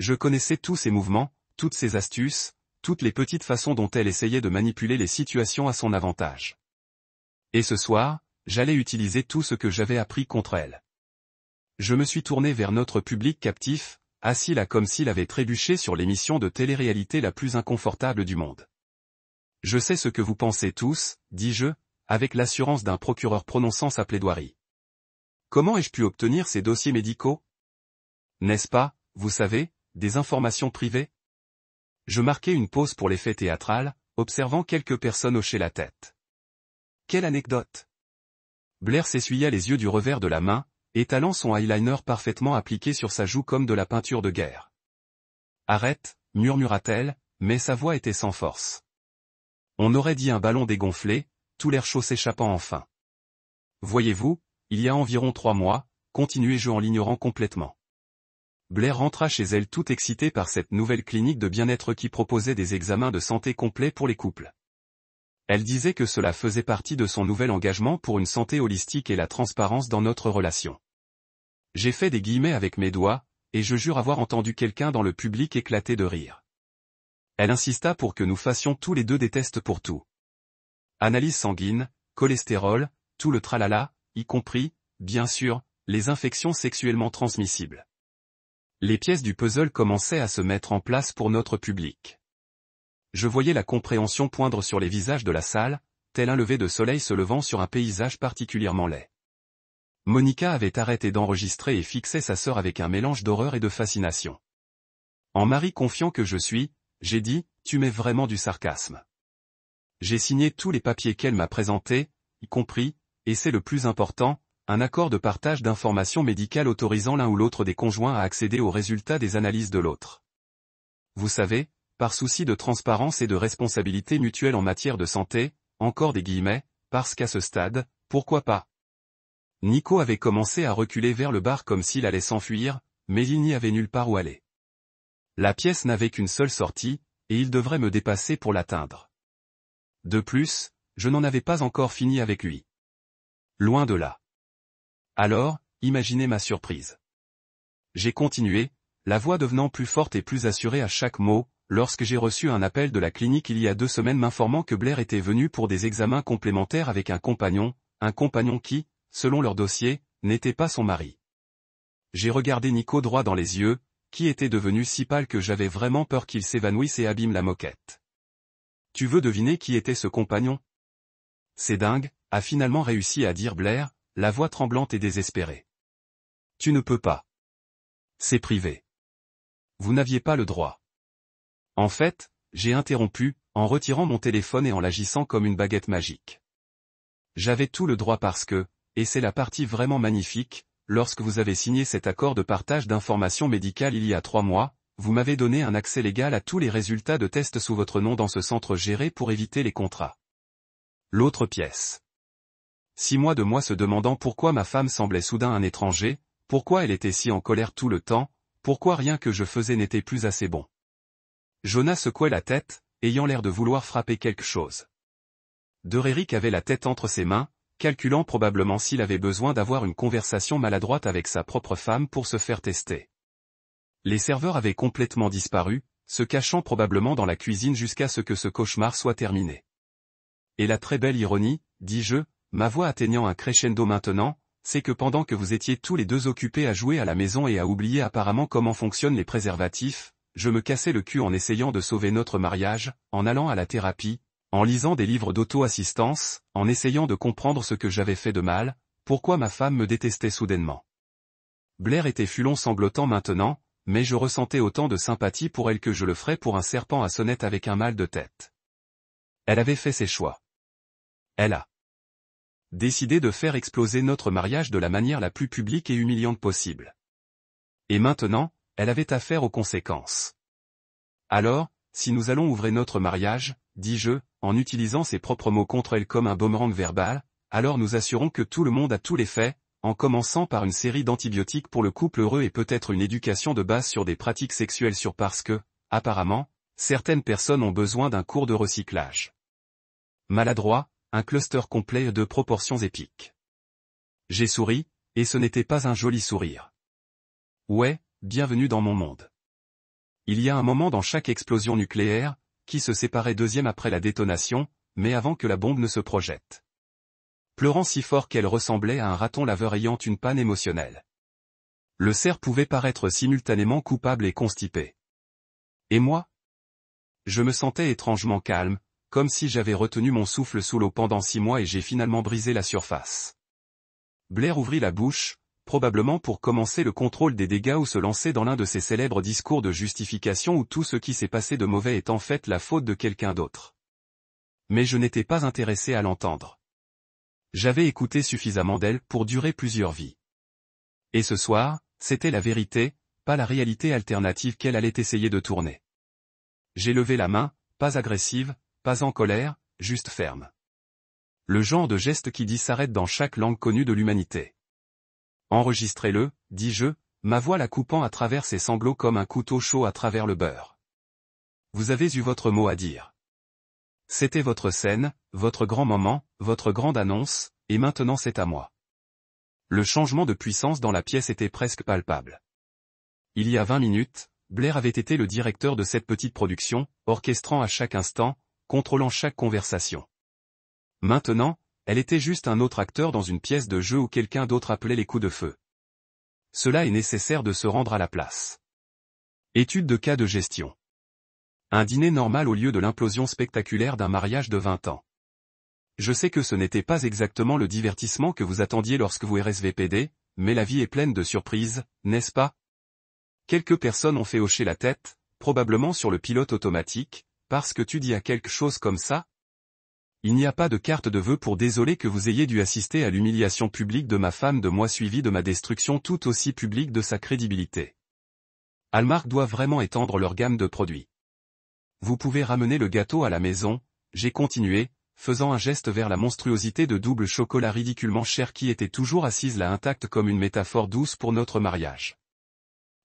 Je connaissais tous ses mouvements, toutes ses astuces, toutes les petites façons dont elle essayait de manipuler les situations à son avantage. Et ce soir, j'allais utiliser tout ce que j'avais appris contre elle. Je me suis tourné vers notre public captif, assis là comme s'il avait trébuché sur l'émission de télé-réalité la plus inconfortable du monde. Je sais ce que vous pensez tous, dis-je, avec l'assurance d'un procureur prononçant sa plaidoirie. Comment ai-je pu obtenir ces dossiers médicaux ? N'est-ce pas, vous savez, des informations privées ? Je marquai une pause pour l'effet théâtral, observant quelques personnes hocher la tête. Quelle anecdote ! Blair s'essuya les yeux du revers de la main, étalant son eyeliner parfaitement appliqué sur sa joue comme de la peinture de guerre. Arrête, murmura-t-elle, mais sa voix était sans force. On aurait dit un ballon dégonflé, tout l'air chaud s'échappant enfin. Voyez-vous, il y a environ 3 mois, continuai-je en l'ignorant complètement. Blair rentra chez elle toute excitée par cette nouvelle clinique de bien-être qui proposait des examens de santé complets pour les couples. Elle disait que cela faisait partie de son nouvel engagement pour une santé holistique et la transparence dans notre relation. J'ai fait des guillemets avec mes doigts, et je jure avoir entendu quelqu'un dans le public éclater de rire. Elle insista pour que nous fassions tous les deux des tests pour tout. Analyse sanguine, cholestérol, tout le tralala, y compris, bien sûr, les infections sexuellement transmissibles. Les pièces du puzzle commençaient à se mettre en place pour notre public. Je voyais la compréhension poindre sur les visages de la salle, tel un lever de soleil se levant sur un paysage particulièrement laid. Monica avait arrêté d'enregistrer et fixait sa sœur avec un mélange d'horreur et de fascination. En mari confiant que je suis, j'ai dit, tu mets vraiment du sarcasme. J'ai signé tous les papiers qu'elle m'a présentés, y compris, et c'est le plus important, un accord de partage d'informations médicales autorisant l'un ou l'autre des conjoints à accéder aux résultats des analyses de l'autre. Vous savez, par souci de transparence et de responsabilité mutuelle en matière de santé, encore des guillemets, parce qu'à ce stade, pourquoi pas? Nico avait commencé à reculer vers le bar comme s'il allait s'enfuir, mais il n'y avait nulle part où aller. La pièce n'avait qu'une seule sortie, et il devrait me dépasser pour l'atteindre. De plus, je n'en avais pas encore fini avec lui. Loin de là. Alors, imaginez ma surprise. J'ai continué, la voix devenant plus forte et plus assurée à chaque mot, lorsque j'ai reçu un appel de la clinique il y a 2 semaines m'informant que Blair était venu pour des examens complémentaires avec un compagnon qui, selon leur dossier, n'était pas son mari. J'ai regardé Nico droit dans les yeux, qui était devenu si pâle que j'avais vraiment peur qu'il s'évanouisse et abîme la moquette. Tu veux deviner qui était ce compagnon? C'est dingue, a finalement réussi à dire Blair, la voix tremblante et désespérée. Tu ne peux pas. C'est privé. Vous n'aviez pas le droit. En fait, j'ai interrompu, en retirant mon téléphone et en l'agissant comme une baguette magique. J'avais tout le droit parce que, et c'est la partie vraiment magnifique, lorsque vous avez signé cet accord de partage d'informations médicales il y a 3 mois, vous m'avez donné un accès légal à tous les résultats de tests sous votre nom dans ce centre géré pour éviter les contrats. L'autre pièce. 6 mois de moi se demandant pourquoi ma femme semblait soudain un étranger, pourquoi elle était si en colère tout le temps, pourquoi rien que je faisais n'était plus assez bon. Jonas secouait la tête, ayant l'air de vouloir frapper quelque chose. Dereric avait la tête entre ses mains, calculant probablement s'il avait besoin d'avoir une conversation maladroite avec sa propre femme pour se faire tester. Les serveurs avaient complètement disparu, se cachant probablement dans la cuisine jusqu'à ce que ce cauchemar soit terminé. Et la très belle ironie, dis-je, ma voix atteignant un crescendo maintenant, c'est que pendant que vous étiez tous les deux occupés à jouer à la maison et à oublier apparemment comment fonctionnent les préservatifs, je me cassais le cul en essayant de sauver notre mariage, en allant à la thérapie, en lisant des livres d'auto-assistance, en essayant de comprendre ce que j'avais fait de mal, pourquoi ma femme me détestait soudainement. Blair était fulon sanglotant maintenant, mais je ressentais autant de sympathie pour elle que je le ferais pour un serpent à sonnette avec un mal de tête. Elle avait fait ses choix. Elle a décidé de faire exploser notre mariage de la manière la plus publique et humiliante possible. Et maintenant, elle avait affaire aux conséquences. Alors, si nous allons ouvrir notre mariage, dis-je, en utilisant ses propres mots contre elle comme un boomerang verbal, alors nous assurons que tout le monde a tous les faits, en commençant par une série d'antibiotiques pour le couple heureux et peut-être une éducation de base sur des pratiques sexuelles parce que, apparemment, certaines personnes ont besoin d'un cours de recyclage. Maladroit, un cluster complet de proportions épiques. J'ai souri, et ce n'était pas un joli sourire. Ouais, bienvenue dans mon monde. Il y a un moment dans chaque explosion nucléaire, qui se séparait deuxième après la détonation, mais avant que la bombe ne se projette. Pleurant si fort qu'elle ressemblait à un raton laveur ayant une panne émotionnelle. Le cerf pouvait paraître simultanément coupable et constipé. Et moi? Je me sentais étrangement calme, comme si j'avais retenu mon souffle sous l'eau pendant 6 mois et j'ai finalement brisé la surface. Blair ouvrit la bouche, probablement pour commencer le contrôle des dégâts ou se lancer dans l'un de ses célèbres discours de justification où tout ce qui s'est passé de mauvais est en fait la faute de quelqu'un d'autre. Mais je n'étais pas intéressé à l'entendre. J'avais écouté suffisamment d'elle pour durer plusieurs vies. Et ce soir, c'était la vérité, pas la réalité alternative qu'elle allait essayer de tourner. J'ai levé la main, pas agressive, pas en colère, juste ferme. Le genre de geste qui dit s'arrête dans chaque langue connue de l'humanité. Enregistrez-le, dis-je, ma voix la coupant à travers ses sanglots comme un couteau chaud à travers le beurre. Vous avez eu votre mot à dire. C'était votre scène, votre grand moment, votre grande annonce, et maintenant c'est à moi. Le changement de puissance dans la pièce était presque palpable. Il y a 20 minutes, Blair avait été le directeur de cette petite production, orchestrant à chaque instant, contrôlant chaque conversation. Maintenant, elle était juste un autre acteur dans une pièce de jeu où quelqu'un d'autre appelait les coups de feu. Cela est nécessaire de se rendre à la place. Étude de cas de gestion. Un dîner normal au lieu de l'implosion spectaculaire d'un mariage de 20 ans. Je sais que ce n'était pas exactement le divertissement que vous attendiez lorsque vous RSVPD, mais la vie est pleine de surprises, n'est-ce pas? Quelques personnes ont fait hocher la tête, probablement sur le pilote automatique, parce que tu dis à quelque chose comme ça? Il n'y a pas de carte de vœux pour désoler que vous ayez dû assister à l'humiliation publique de ma femme de moi suivie de ma destruction tout aussi publique de sa crédibilité. Hallmark doit vraiment étendre leur gamme de produits. Vous pouvez ramener le gâteau à la maison, j'ai continué, faisant un geste vers la monstruosité de double chocolat ridiculement cher qui était toujours assise là intacte comme une métaphore douce pour notre mariage.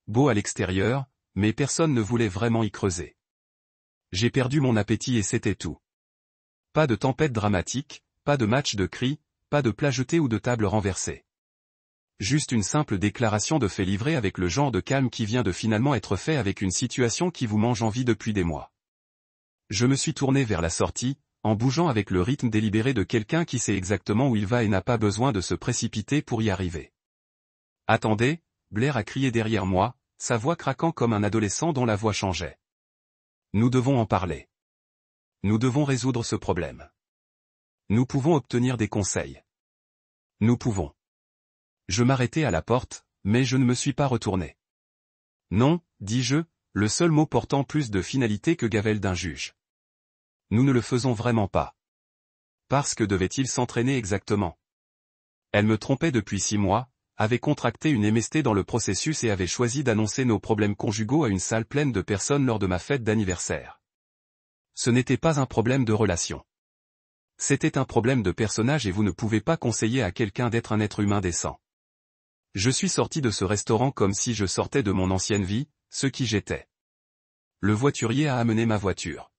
Beau à l'extérieur, mais personne ne voulait vraiment y creuser. J'ai perdu mon appétit et c'était tout. Pas de tempête dramatique, pas de match de cris, pas de plat jeté ou de table renversée. Juste une simple déclaration de fait livrée avec le genre de calme qui vient de finalement être fait avec une situation qui vous mange en vie depuis des mois. Je me suis tourné vers la sortie, en bougeant avec le rythme délibéré de quelqu'un qui sait exactement où il va et n'a pas besoin de se précipiter pour y arriver. « Attendez !» Blair a crié derrière moi, sa voix craquant comme un adolescent dont la voix changeait. « Nous devons en parler. Nous devons résoudre ce problème. Nous pouvons obtenir des conseils. Nous pouvons. » Je m'arrêtai à la porte, mais je ne me suis pas retourné. « Non, dis-je, le seul mot portant plus de finalité que gavelle d'un juge. Nous ne le faisons vraiment pas. Parce que devait-il s'entraîner exactement? Elle me trompait depuis 6 mois, avait contracté une MST dans le processus et avait choisi d'annoncer nos problèmes conjugaux à une salle pleine de personnes lors de ma fête d'anniversaire. Ce n'était pas un problème de relation. C'était un problème de personnage et vous ne pouvez pas conseiller à quelqu'un d'être un être humain décent. Je suis sorti de ce restaurant comme si je sortais de mon ancienne vie, ce qui j'étais. Le voiturier a amené ma voiture.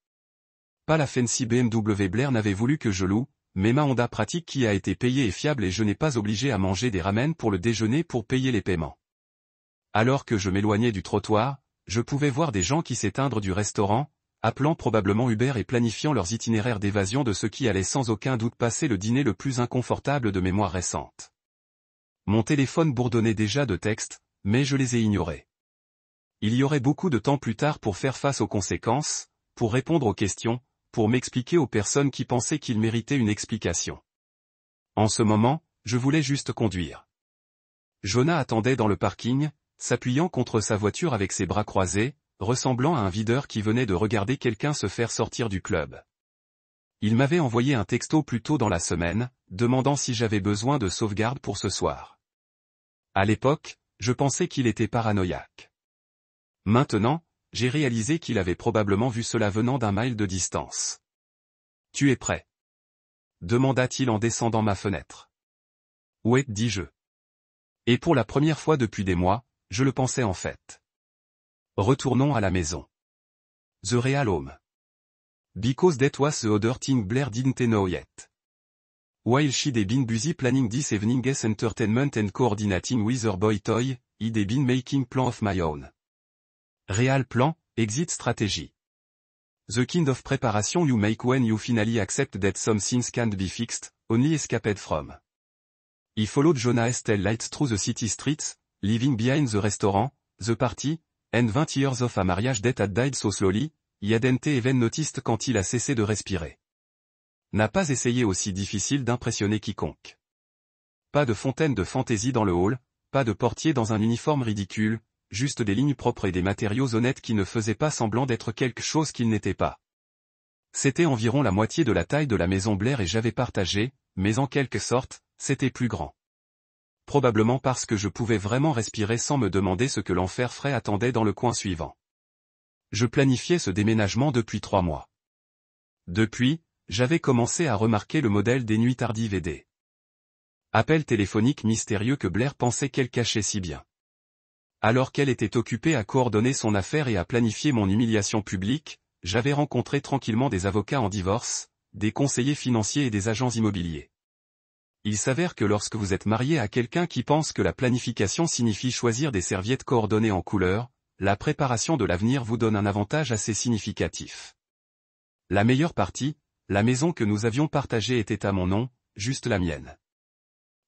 Pas la fancy BMW. Blair n'avait voulu que je loue, mais ma Honda pratique qui a été payée est fiable et je n'ai pas obligé à manger des ramen pour le déjeuner pour payer les paiements. Alors que je m'éloignais du trottoir, je pouvais voir des gens qui s'éteindre du restaurant, appelant probablement Uber et planifiant leurs itinéraires d'évasion de ce qui allait sans aucun doute passer le dîner le plus inconfortable de mémoire récente. Mon téléphone bourdonnait déjà de textes, mais je les ai ignorés. Il y aurait beaucoup de temps plus tard pour faire face aux conséquences, pour répondre aux questions, pour m'expliquer aux personnes qui pensaient qu'ils méritaient une explication. En ce moment, je voulais juste conduire. Jonah attendait dans le parking, s'appuyant contre sa voiture avec ses bras croisés, ressemblant à un videur qui venait de regarder quelqu'un se faire sortir du club. Il m'avait envoyé un texto plus tôt dans la semaine, demandant si j'avais besoin de sauvegarde pour ce soir. À l'époque, je pensais qu'il était paranoïaque. Maintenant, j'ai réalisé qu'il avait probablement vu cela venant d'un mile de distance. « Tu es prêt ?» demanda-t-il en descendant ma fenêtre. « Ouais, dis-je. » Et pour la première fois depuis des mois, je le pensais en fait. Retournons à la maison. The real home. Because that was the other thing Blair didn't know yet. While she'd been busy planning this evening's entertainment and coordinating with her boy toy, I'd been making plan of my own. Real plan, exit strategy. The kind of preparation you make when you finally accept that some things can't be fixed, only escaped from. He followed Jonah Estelle lights through the city streets, leaving behind the restaurant, the party, and 20 years of a marriage that had died so slowly, he hadn't even noticed quand il a cessé de respirer. N'a pas essayé aussi difficile d'impressionner quiconque. Pas de fontaine de fantaisie dans le hall, pas de portier dans un uniforme ridicule, juste des lignes propres et des matériaux honnêtes qui ne faisaient pas semblant d'être quelque chose qu'ils n'étaient pas. C'était environ la moitié de la taille de la maison Blair et j'avais partagé, mais en quelque sorte, c'était plus grand. Probablement parce que je pouvais vraiment respirer sans me demander ce que l'enfer frais attendait dans le coin suivant. Je planifiais ce déménagement depuis 3 mois. Depuis, j'avais commencé à remarquer le modèle des nuits tardives et des appels téléphoniques mystérieux que Blair pensait qu'elle cachait si bien. Alors qu'elle était occupée à coordonner son affaire et à planifier mon humiliation publique, j'avais rencontré tranquillement des avocats en divorce, des conseillers financiers et des agents immobiliers. Il s'avère que lorsque vous êtes marié à quelqu'un qui pense que la planification signifie choisir des serviettes coordonnées en couleur, la préparation de l'avenir vous donne un avantage assez significatif. La meilleure partie, la maison que nous avions partagée était à mon nom, juste la mienne.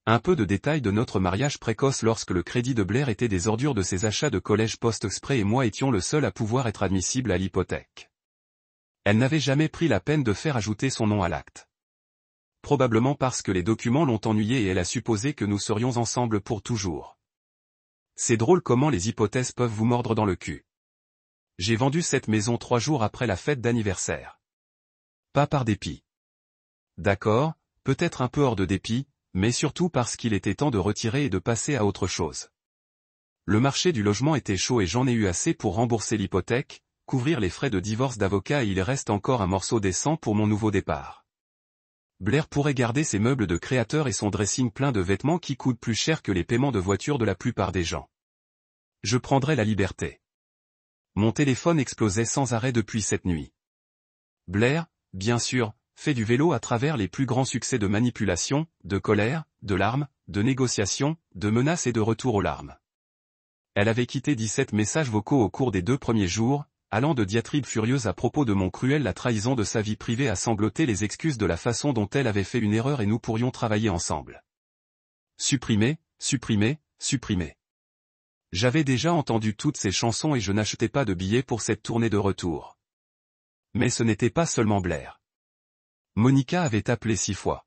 Un peu de détails de notre mariage précoce lorsque le crédit de Blair était des ordures de ses achats de collège post-exprès et moi étions le seul à pouvoir être admissible à l'hypothèque. Elle n'avait jamais pris la peine de faire ajouter son nom à l'acte. Probablement parce que les documents l'ont ennuyée et elle a supposé que nous serions ensemble pour toujours. C'est drôle comment les hypothèses peuvent vous mordre dans le cul. J'ai vendu cette maison 3 jours après la fête d'anniversaire. Pas par dépit. D'accord, peut-être un peu hors de dépit, mais surtout parce qu'il était temps de retirer et de passer à autre chose. Le marché du logement était chaud et j'en ai eu assez pour rembourser l'hypothèque, couvrir les frais de divorce d'avocat et il reste encore un morceau décent pour mon nouveau départ. Blair pourrait garder ses meubles de créateur et son dressing plein de vêtements qui coûtent plus cher que les paiements de voiture de la plupart des gens. Je prendrais la liberté. Mon téléphone explosait sans arrêt depuis cette nuit. Blair, bien sûr, fait du vélo à travers les plus grands succès de manipulation, de colère, de larmes, de négociations, de menaces et de retour aux larmes. Elle avait quitté 17 messages vocaux au cours des 2 premiers jours, allant de diatribes furieuses à propos de mon cruel la trahison de sa vie privée à sangloter les excuses de la façon dont elle avait fait une erreur et nous pourrions travailler ensemble. Supprimer, supprimer, supprimer. J'avais déjà entendu toutes ces chansons et je n'achetais pas de billets pour cette tournée de retour. Mais ce n'était pas seulement Blair. Monica avait appelé 6 fois.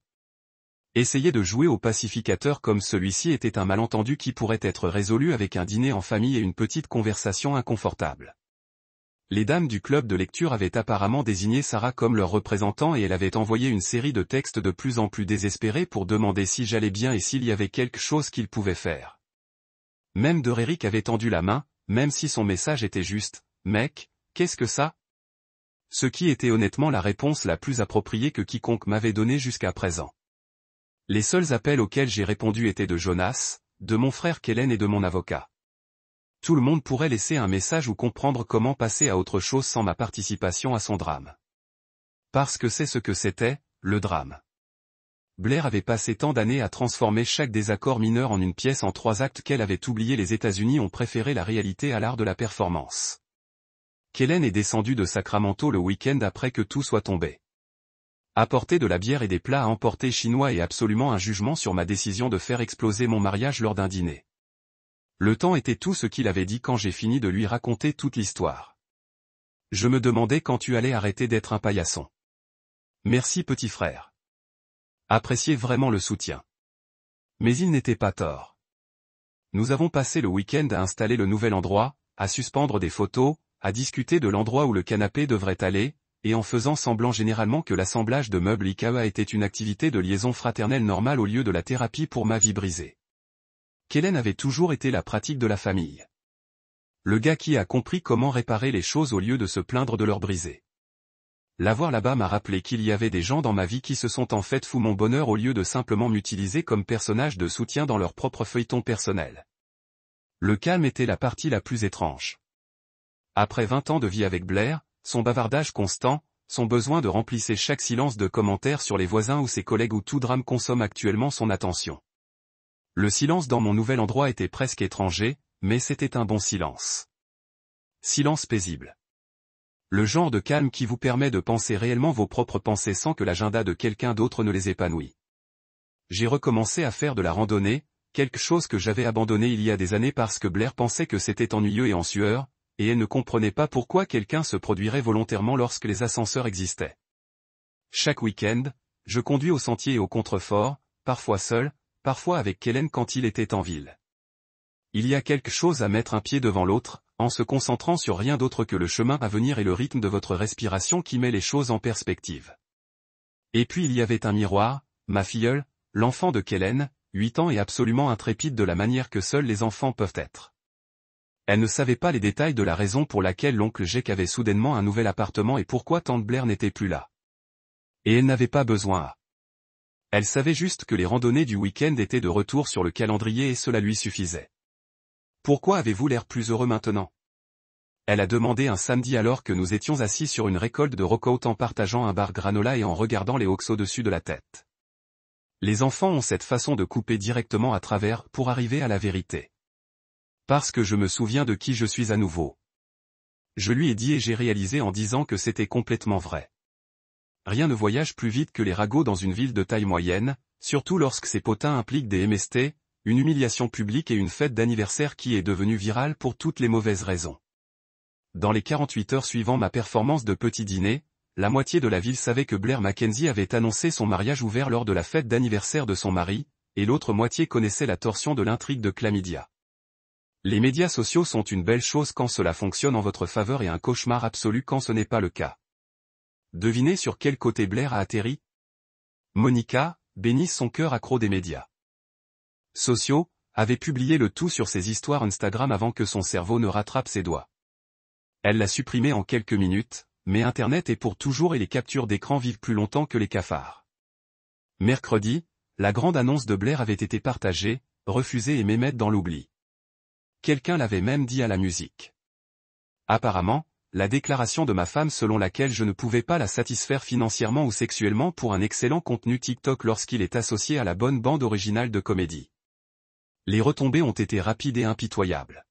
Essayer de jouer au pacificateur comme celui-ci était un malentendu qui pourrait être résolu avec un dîner en famille et une petite conversation inconfortable. Les dames du club de lecture avaient apparemment désigné Sarah comme leur représentant et elle avait envoyé une série de textes de plus en plus désespérés pour demander si j'allais bien et s'il y avait quelque chose qu'il pouvait faire. Même Derrick avait tendu la main, même si son message était juste « Mec, qu'est-ce que ça ?» Ce qui était honnêtement la réponse la plus appropriée que quiconque m'avait donnée jusqu'à présent. Les seuls appels auxquels j'ai répondu étaient de Jonas, de mon frère Kellen et de mon avocat. Tout le monde pourrait laisser un message ou comprendre comment passer à autre chose sans ma participation à son drame. Parce que c'est ce que c'était, le drame. Blair avait passé tant d'années à transformer chaque désaccord mineur en une pièce en 3 actes qu'elle avait oublié. Les États-Unis ont préféré la réalité à l'art de la performance. Kellen est descendu de Sacramento le week-end après que tout soit tombé. Apporter de la bière et des plats à emporter chinois et absolument un jugement sur ma décision de faire exploser mon mariage lors d'un dîner. Le temps était tout ce qu'il avait dit quand j'ai fini de lui raconter toute l'histoire. Je me demandais quand tu allais arrêter d'être un paillasson. Merci petit frère. Appréciez vraiment le soutien. Mais il n'était pas tort. Nous avons passé le week-end à installer le nouvel endroit, à suspendre des photos, à discuter de l'endroit où le canapé devrait aller, et en faisant semblant généralement que l'assemblage de meubles IKEA était une activité de liaison fraternelle normale au lieu de la thérapie pour ma vie brisée. Kellen avait toujours été la pratique de la famille. Le gars qui a compris comment réparer les choses au lieu de se plaindre de leur briser. L'avoir là-bas m'a rappelé qu'il y avait des gens dans ma vie qui se sont en fait fous mon bonheur au lieu de simplement m'utiliser comme personnage de soutien dans leur propre feuilleton personnel. Le calme était la partie la plus étrange. Après 20 ans de vie avec Blair, son bavardage constant, son besoin de remplir chaque silence de commentaires sur les voisins ou ses collègues où tout drame consomme actuellement son attention. Le silence dans mon nouvel endroit était presque étranger, mais c'était un bon silence. Silence paisible. Le genre de calme qui vous permet de penser réellement vos propres pensées sans que l'agenda de quelqu'un d'autre ne les épanouit. J'ai recommencé à faire de la randonnée, quelque chose que j'avais abandonné il y a des années parce que Blair pensait que c'était ennuyeux et en sueur, et elle ne comprenait pas pourquoi quelqu'un se produirait volontairement lorsque les ascenseurs existaient. Chaque week-end, je conduis au sentier et au contrefort, parfois seul, parfois avec Kellen quand il était en ville. Il y a quelque chose à mettre un pied devant l'autre, en se concentrant sur rien d'autre que le chemin à venir et le rythme de votre respiration qui met les choses en perspective. Et puis il y avait un miroir, ma filleule, l'enfant de Kellen, 8 ans et absolument intrépide de la manière que seuls les enfants peuvent être. Elle ne savait pas les détails de la raison pour laquelle l'oncle Jake avait soudainement un nouvel appartement et pourquoi tante Blair n'était plus là. Et elle n'avait pas besoin. Elle savait juste que les randonnées du week-end étaient de retour sur le calendrier et cela lui suffisait. Pourquoi avez-vous l'air plus heureux maintenant? Elle a demandé un samedi alors que nous étions assis sur une récolte de rocout en partageant un bar granola et en regardant les Hawks au-dessus de la tête. Les enfants ont cette façon de couper directement à travers pour arriver à la vérité. Parce que je me souviens de qui je suis à nouveau. Je lui ai dit et j'ai réalisé en disant que c'était complètement vrai. Rien ne voyage plus vite que les ragots dans une ville de taille moyenne, surtout lorsque ces potins impliquent des MST, une humiliation publique et une fête d'anniversaire qui est devenue virale pour toutes les mauvaises raisons. Dans les 48 heures suivant ma performance de petit dîner, la moitié de la ville savait que Blair Mackenzie avait annoncé son mariage ouvert lors de la fête d'anniversaire de son mari, et l'autre moitié connaissait la torsion de l'intrigue de Chlamydia. Les médias sociaux sont une belle chose quand cela fonctionne en votre faveur et un cauchemar absolu quand ce n'est pas le cas. Devinez sur quel côté Blair a atterri? Monica, bénisse son cœur accro des médias sociaux, avait publié le tout sur ses histoires Instagram avant que son cerveau ne rattrape ses doigts. Elle l'a supprimé en quelques minutes, mais Internet est pour toujours et les captures d'écran vivent plus longtemps que les cafards. Mercredi, la grande annonce de Blair avait été partagée, refusée et mémée dans l'oubli. Quelqu'un l'avait même dit à la musique. Apparemment, la déclaration de ma femme selon laquelle je ne pouvais pas la satisfaire financièrement ou sexuellement pour un excellent contenu TikTok lorsqu'il est associé à la bonne bande originale de comédie. Les retombées ont été rapides et impitoyables.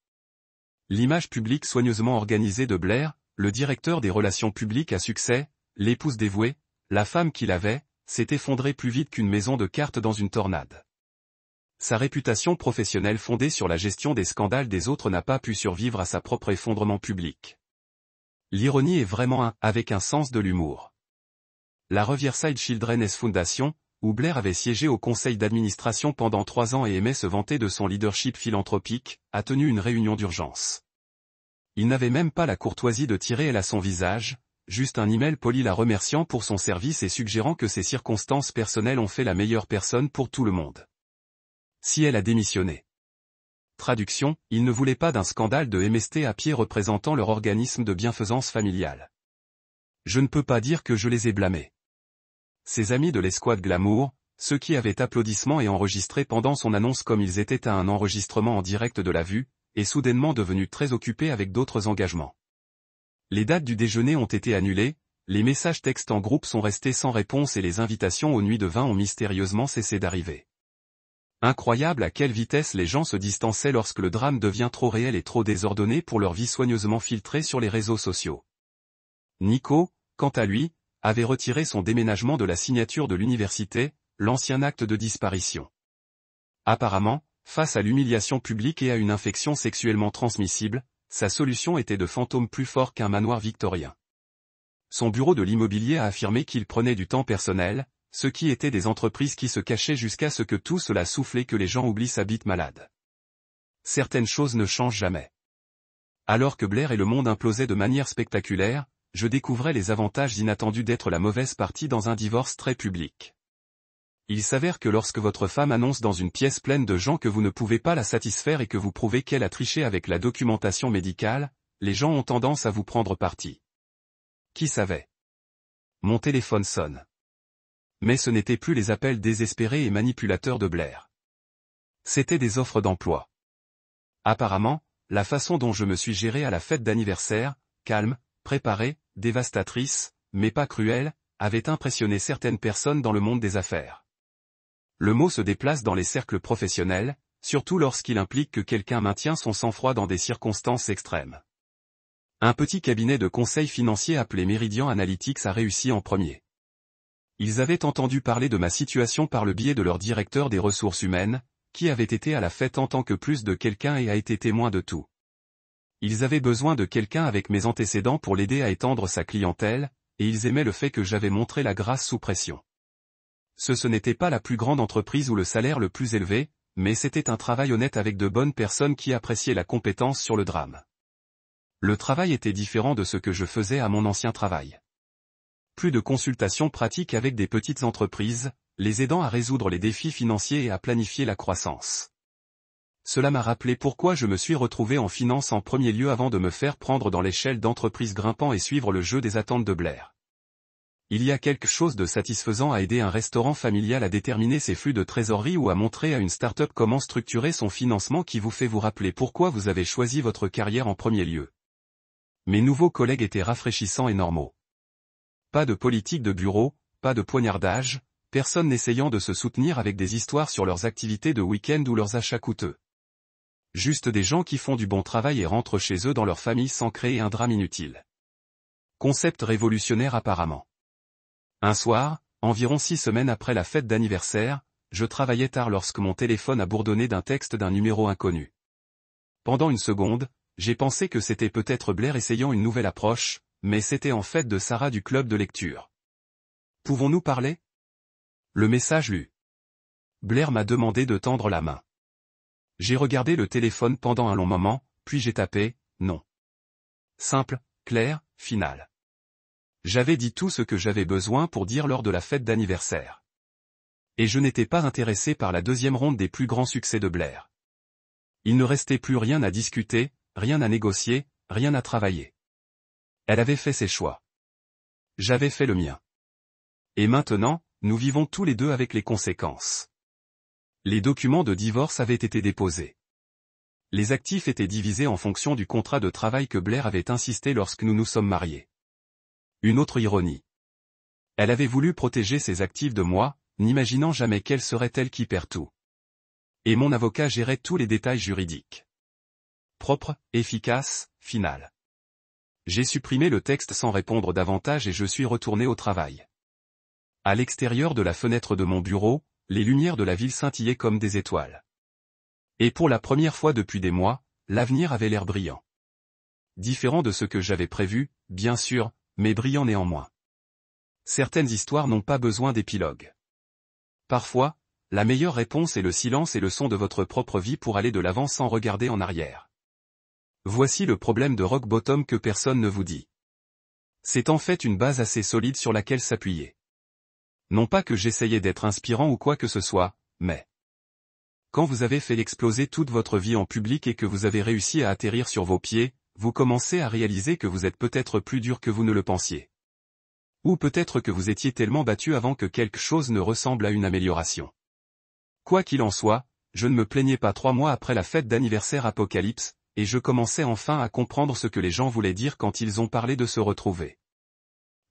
L'image publique soigneusement organisée de Blair, le directeur des relations publiques à succès, l'épouse dévouée, la femme qu'il avait, s'est effondrée plus vite qu'une maison de cartes dans une tornade. Sa réputation professionnelle fondée sur la gestion des scandales des autres n'a pas pu survivre à sa propre effondrement public. L'ironie est vraiment avec un sens de l'humour. La Riverside Children's Foundation, où Blair avait siégé au conseil d'administration pendant 3 ans et aimait se vanter de son leadership philanthropique, a tenu une réunion d'urgence. Il n'avait même pas la courtoisie de tirer elle à son visage, juste un email poli la remerciant pour son service et suggérant que ses circonstances personnelles ont fait la meilleure personne pour tout le monde. Si elle a démissionné. Traduction, il ne voulait pas d'un scandale de MST à pied représentant leur organisme de bienfaisance familiale. Je ne peux pas dire que je les ai blâmés. Ses amis de l'escouade Glamour, ceux qui avaient applaudissements et enregistré pendant son annonce comme ils étaient à un enregistrement en direct de la vue, est soudainement devenu très occupé avec d'autres engagements. Les dates du déjeuner ont été annulées, les messages textes en groupe sont restés sans réponse et les invitations aux nuits de vin ont mystérieusement cessé d'arriver. Incroyable à quelle vitesse les gens se distançaient lorsque le drame devient trop réel et trop désordonné pour leur vie soigneusement filtrée sur les réseaux sociaux. Nico, quant à lui, avait retiré son déménagement de la signature de l'université, l'ancien acte de disparition. Apparemment, face à l'humiliation publique et à une infection sexuellement transmissible, sa solution était de fantôme plus fort qu'un manoir victorien. Son bureau de l'immobilier a affirmé qu'il prenait du temps personnel, ce qui était des entreprises qui se cachaient jusqu'à ce que tout cela souffle et que les gens oublient sa bite malade. Certaines choses ne changent jamais. Alors que Blair et le monde implosaient de manière spectaculaire, je découvrais les avantages inattendus d'être la mauvaise partie dans un divorce très public. Il s'avère que lorsque votre femme annonce dans une pièce pleine de gens que vous ne pouvez pas la satisfaire et que vous prouvez qu'elle a triché avec la documentation médicale, les gens ont tendance à vous prendre parti. Qui savait? Mon téléphone sonne. Mais ce n'étaient plus les appels désespérés et manipulateurs de Blair. C'étaient des offres d'emploi. Apparemment, la façon dont je me suis géré à la fête d'anniversaire, calme, préparée, dévastatrice, mais pas cruelle, avait impressionné certaines personnes dans le monde des affaires. Le mot se déplace dans les cercles professionnels, surtout lorsqu'il implique que quelqu'un maintient son sang-froid dans des circonstances extrêmes. Un petit cabinet de conseil financier appelé Meridian Analytics a réussi en premier. Ils avaient entendu parler de ma situation par le biais de leur directeur des ressources humaines, qui avait été à la fête en tant que plus de quelqu'un et a été témoin de tout. Ils avaient besoin de quelqu'un avec mes antécédents pour l'aider à étendre sa clientèle, et ils aimaient le fait que j'avais montré la grâce sous pression. Ce n'était pas la plus grande entreprise ou le salaire le plus élevé, mais c'était un travail honnête avec de bonnes personnes qui appréciaient la compétence sur le drame. Le travail était différent de ce que je faisais à mon ancien travail. Plus de consultations pratiques avec des petites entreprises, les aidant à résoudre les défis financiers et à planifier la croissance. Cela m'a rappelé pourquoi je me suis retrouvé en finance en premier lieu avant de me faire prendre dans l'échelle d'entreprise grimpant et suivre le jeu des attentes de Blair. Il y a quelque chose de satisfaisant à aider un restaurant familial à déterminer ses flux de trésorerie ou à montrer à une start-up comment structurer son financement qui vous fait vous rappeler pourquoi vous avez choisi votre carrière en premier lieu. Mes nouveaux collègues étaient rafraîchissants et normaux. Pas de politique de bureau, pas de poignardage, personne n'essayant de se soutenir avec des histoires sur leurs activités de week-end ou leurs achats coûteux. Juste des gens qui font du bon travail et rentrent chez eux dans leur famille sans créer un drame inutile. Concept révolutionnaire apparemment. Un soir, environ 6 semaines après la fête d'anniversaire, je travaillais tard lorsque mon téléphone a bourdonné d'un texte d'un numéro inconnu. Pendant une seconde, j'ai pensé que c'était peut-être Blair essayant une nouvelle approche, mais c'était en fait de Sarah du club de lecture. Pouvons-nous parler? Le message lu. Blair m'a demandé de tendre la main. J'ai regardé le téléphone pendant un long moment, puis j'ai tapé « non ». Simple, clair, final. J'avais dit tout ce que j'avais besoin pour dire lors de la fête d'anniversaire. Et je n'étais pas intéressé par la deuxième ronde des plus grands succès de Blair. Il ne restait plus rien à discuter, rien à négocier, rien à travailler. Elle avait fait ses choix. J'avais fait le mien. Et maintenant, nous vivons tous les deux avec les conséquences. Les documents de divorce avaient été déposés. Les actifs étaient divisés en fonction du contrat de travail que Blair avait insisté lorsque nous nous sommes mariés. Une autre ironie. Elle avait voulu protéger ses actifs de moi, n'imaginant jamais quelle serait elle qui perd tout. Et mon avocat gérait tous les détails juridiques. Propre, efficace, final. J'ai supprimé le texte sans répondre davantage et je suis retourné au travail. À l'extérieur de la fenêtre de mon bureau, les lumières de la ville scintillaient comme des étoiles. Et pour la première fois depuis des mois, l'avenir avait l'air brillant. Différent de ce que j'avais prévu, bien sûr, mais brillant néanmoins. Certaines histoires n'ont pas besoin d'épilogue. Parfois, la meilleure réponse est le silence et le son de votre propre vie pour aller de l'avant sans regarder en arrière. Voici le problème de rock bottom que personne ne vous dit. C'est en fait une base assez solide sur laquelle s'appuyer. Non pas que j'essayais d'être inspirant ou quoi que ce soit, mais... Quand vous avez fait exploser toute votre vie en public et que vous avez réussi à atterrir sur vos pieds, vous commencez à réaliser que vous êtes peut-être plus dur que vous ne le pensiez. Ou peut-être que vous étiez tellement battu avant que quelque chose ne ressemble à une amélioration. Quoi qu'il en soit, je ne me plaignais pas 3 mois après la fête d'anniversaire Apocalypse, et je commençais enfin à comprendre ce que les gens voulaient dire quand ils ont parlé de se retrouver.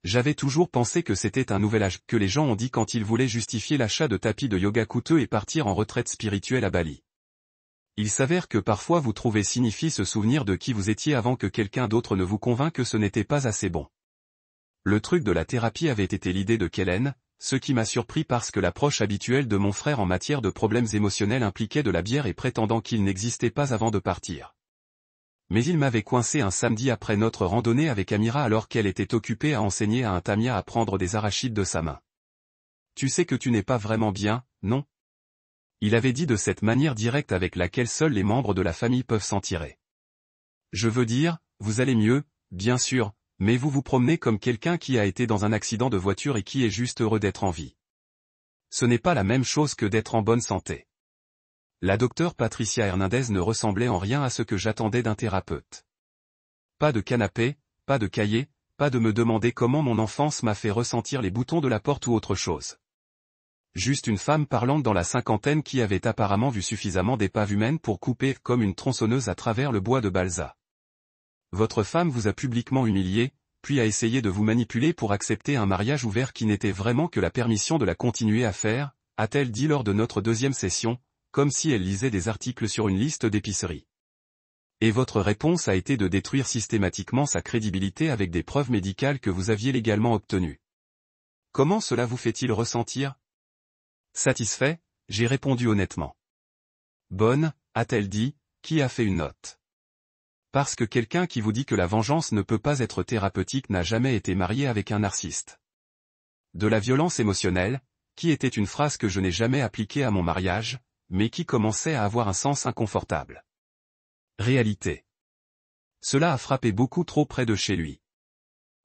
J'avais toujours pensé que c'était un nouvel âge que les gens ont dit quand ils voulaient justifier l'achat de tapis de yoga coûteux et partir en retraite spirituelle à Bali. Il s'avère que parfois vous trouvez signifie se souvenir de qui vous étiez avant que quelqu'un d'autre ne vous convainc que ce n'était pas assez bon. Le truc de la thérapie avait été l'idée de Kellen, ce qui m'a surpris parce que l'approche habituelle de mon frère en matière de problèmes émotionnels impliquait de la bière et prétendant qu'il n'existait pas avant de partir. Mais il m'avait coincé un samedi après notre randonnée avec Amira alors qu'elle était occupée à enseigner à un tamia à prendre des arachides de sa main. Tu sais que tu n'es pas vraiment bien, non? Il avait dit de cette manière directe avec laquelle seuls les membres de la famille peuvent s'en tirer. Je veux dire, vous allez mieux, bien sûr, mais vous vous promenez comme quelqu'un qui a été dans un accident de voiture et qui est juste heureux d'être en vie. Ce n'est pas la même chose que d'être en bonne santé. La docteure Patricia Hernandez ne ressemblait en rien à ce que j'attendais d'un thérapeute. Pas de canapé, pas de cahier, pas de me demander comment mon enfance m'a fait ressentir les boutons de la porte ou autre chose. Juste une femme parlante dans la cinquantaine qui avait apparemment vu suffisamment d'épaves humaines pour couper comme une tronçonneuse à travers le bois de balsa. Votre femme vous a publiquement humilié, puis a essayé de vous manipuler pour accepter un mariage ouvert qui n'était vraiment que la permission de la continuer à faire, a-t-elle dit lors de notre deuxième session, comme si elle lisait des articles sur une liste d'épicerie. Et votre réponse a été de détruire systématiquement sa crédibilité avec des preuves médicales que vous aviez légalement obtenues. Comment cela vous fait-il ressentir? Satisfait, j'ai répondu honnêtement. Bonne, a-t-elle dit, qui a fait une note. Parce que quelqu'un qui vous dit que la vengeance ne peut pas être thérapeutique n'a jamais été marié avec un narcissiste. De la violence émotionnelle, qui était une phrase que je n'ai jamais appliquée à mon mariage, mais qui commençait à avoir un sens inconfortable. Réalité. Cela a frappé beaucoup trop près de chez lui.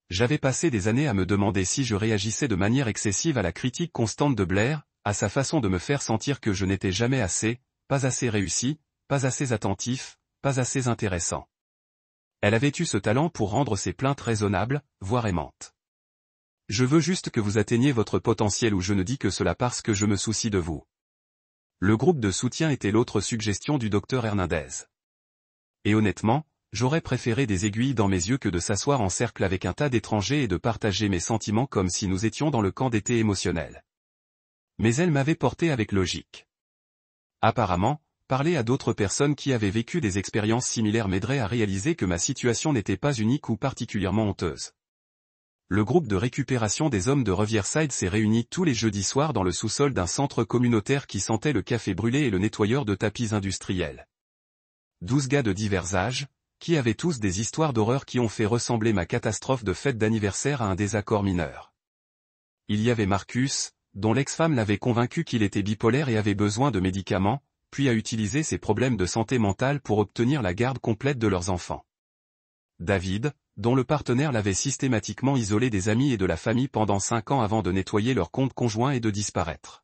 J'avais passé des années à me demander si je réagissais de manière excessive à la critique constante de Blair, à sa façon de me faire sentir que je n'étais jamais assez, pas assez réussi, pas assez attentif, pas assez intéressant. Elle avait eu ce talent pour rendre ses plaintes raisonnables, voire aimantes. Je veux juste que vous atteigniez votre potentiel ou je ne dis que cela parce que je me soucie de vous. Le groupe de soutien était l'autre suggestion du docteur Hernandez. Et honnêtement, j'aurais préféré des aiguilles dans mes yeux que de s'asseoir en cercle avec un tas d'étrangers et de partager mes sentiments comme si nous étions dans le camp d'été émotionnel. Mais elle m'avait porté avec logique. Apparemment, parler à d'autres personnes qui avaient vécu des expériences similaires m'aiderait à réaliser que ma situation n'était pas unique ou particulièrement honteuse. Le groupe de récupération des hommes de Riverside s'est réuni tous les jeudis soirs dans le sous-sol d'un centre communautaire qui sentait le café brûlé et le nettoyeur de tapis industriels. 12 gars de divers âges, qui avaient tous des histoires d'horreur qui ont fait ressembler ma catastrophe de fête d'anniversaire à un désaccord mineur. Il y avait Marcus, dont l'ex-femme l'avait convaincu qu'il était bipolaire et avait besoin de médicaments, puis a utilisé ses problèmes de santé mentale pour obtenir la garde complète de leurs enfants. David, dont le partenaire l'avait systématiquement isolé des amis et de la famille pendant 5 ans avant de nettoyer leur compte conjoint et de disparaître.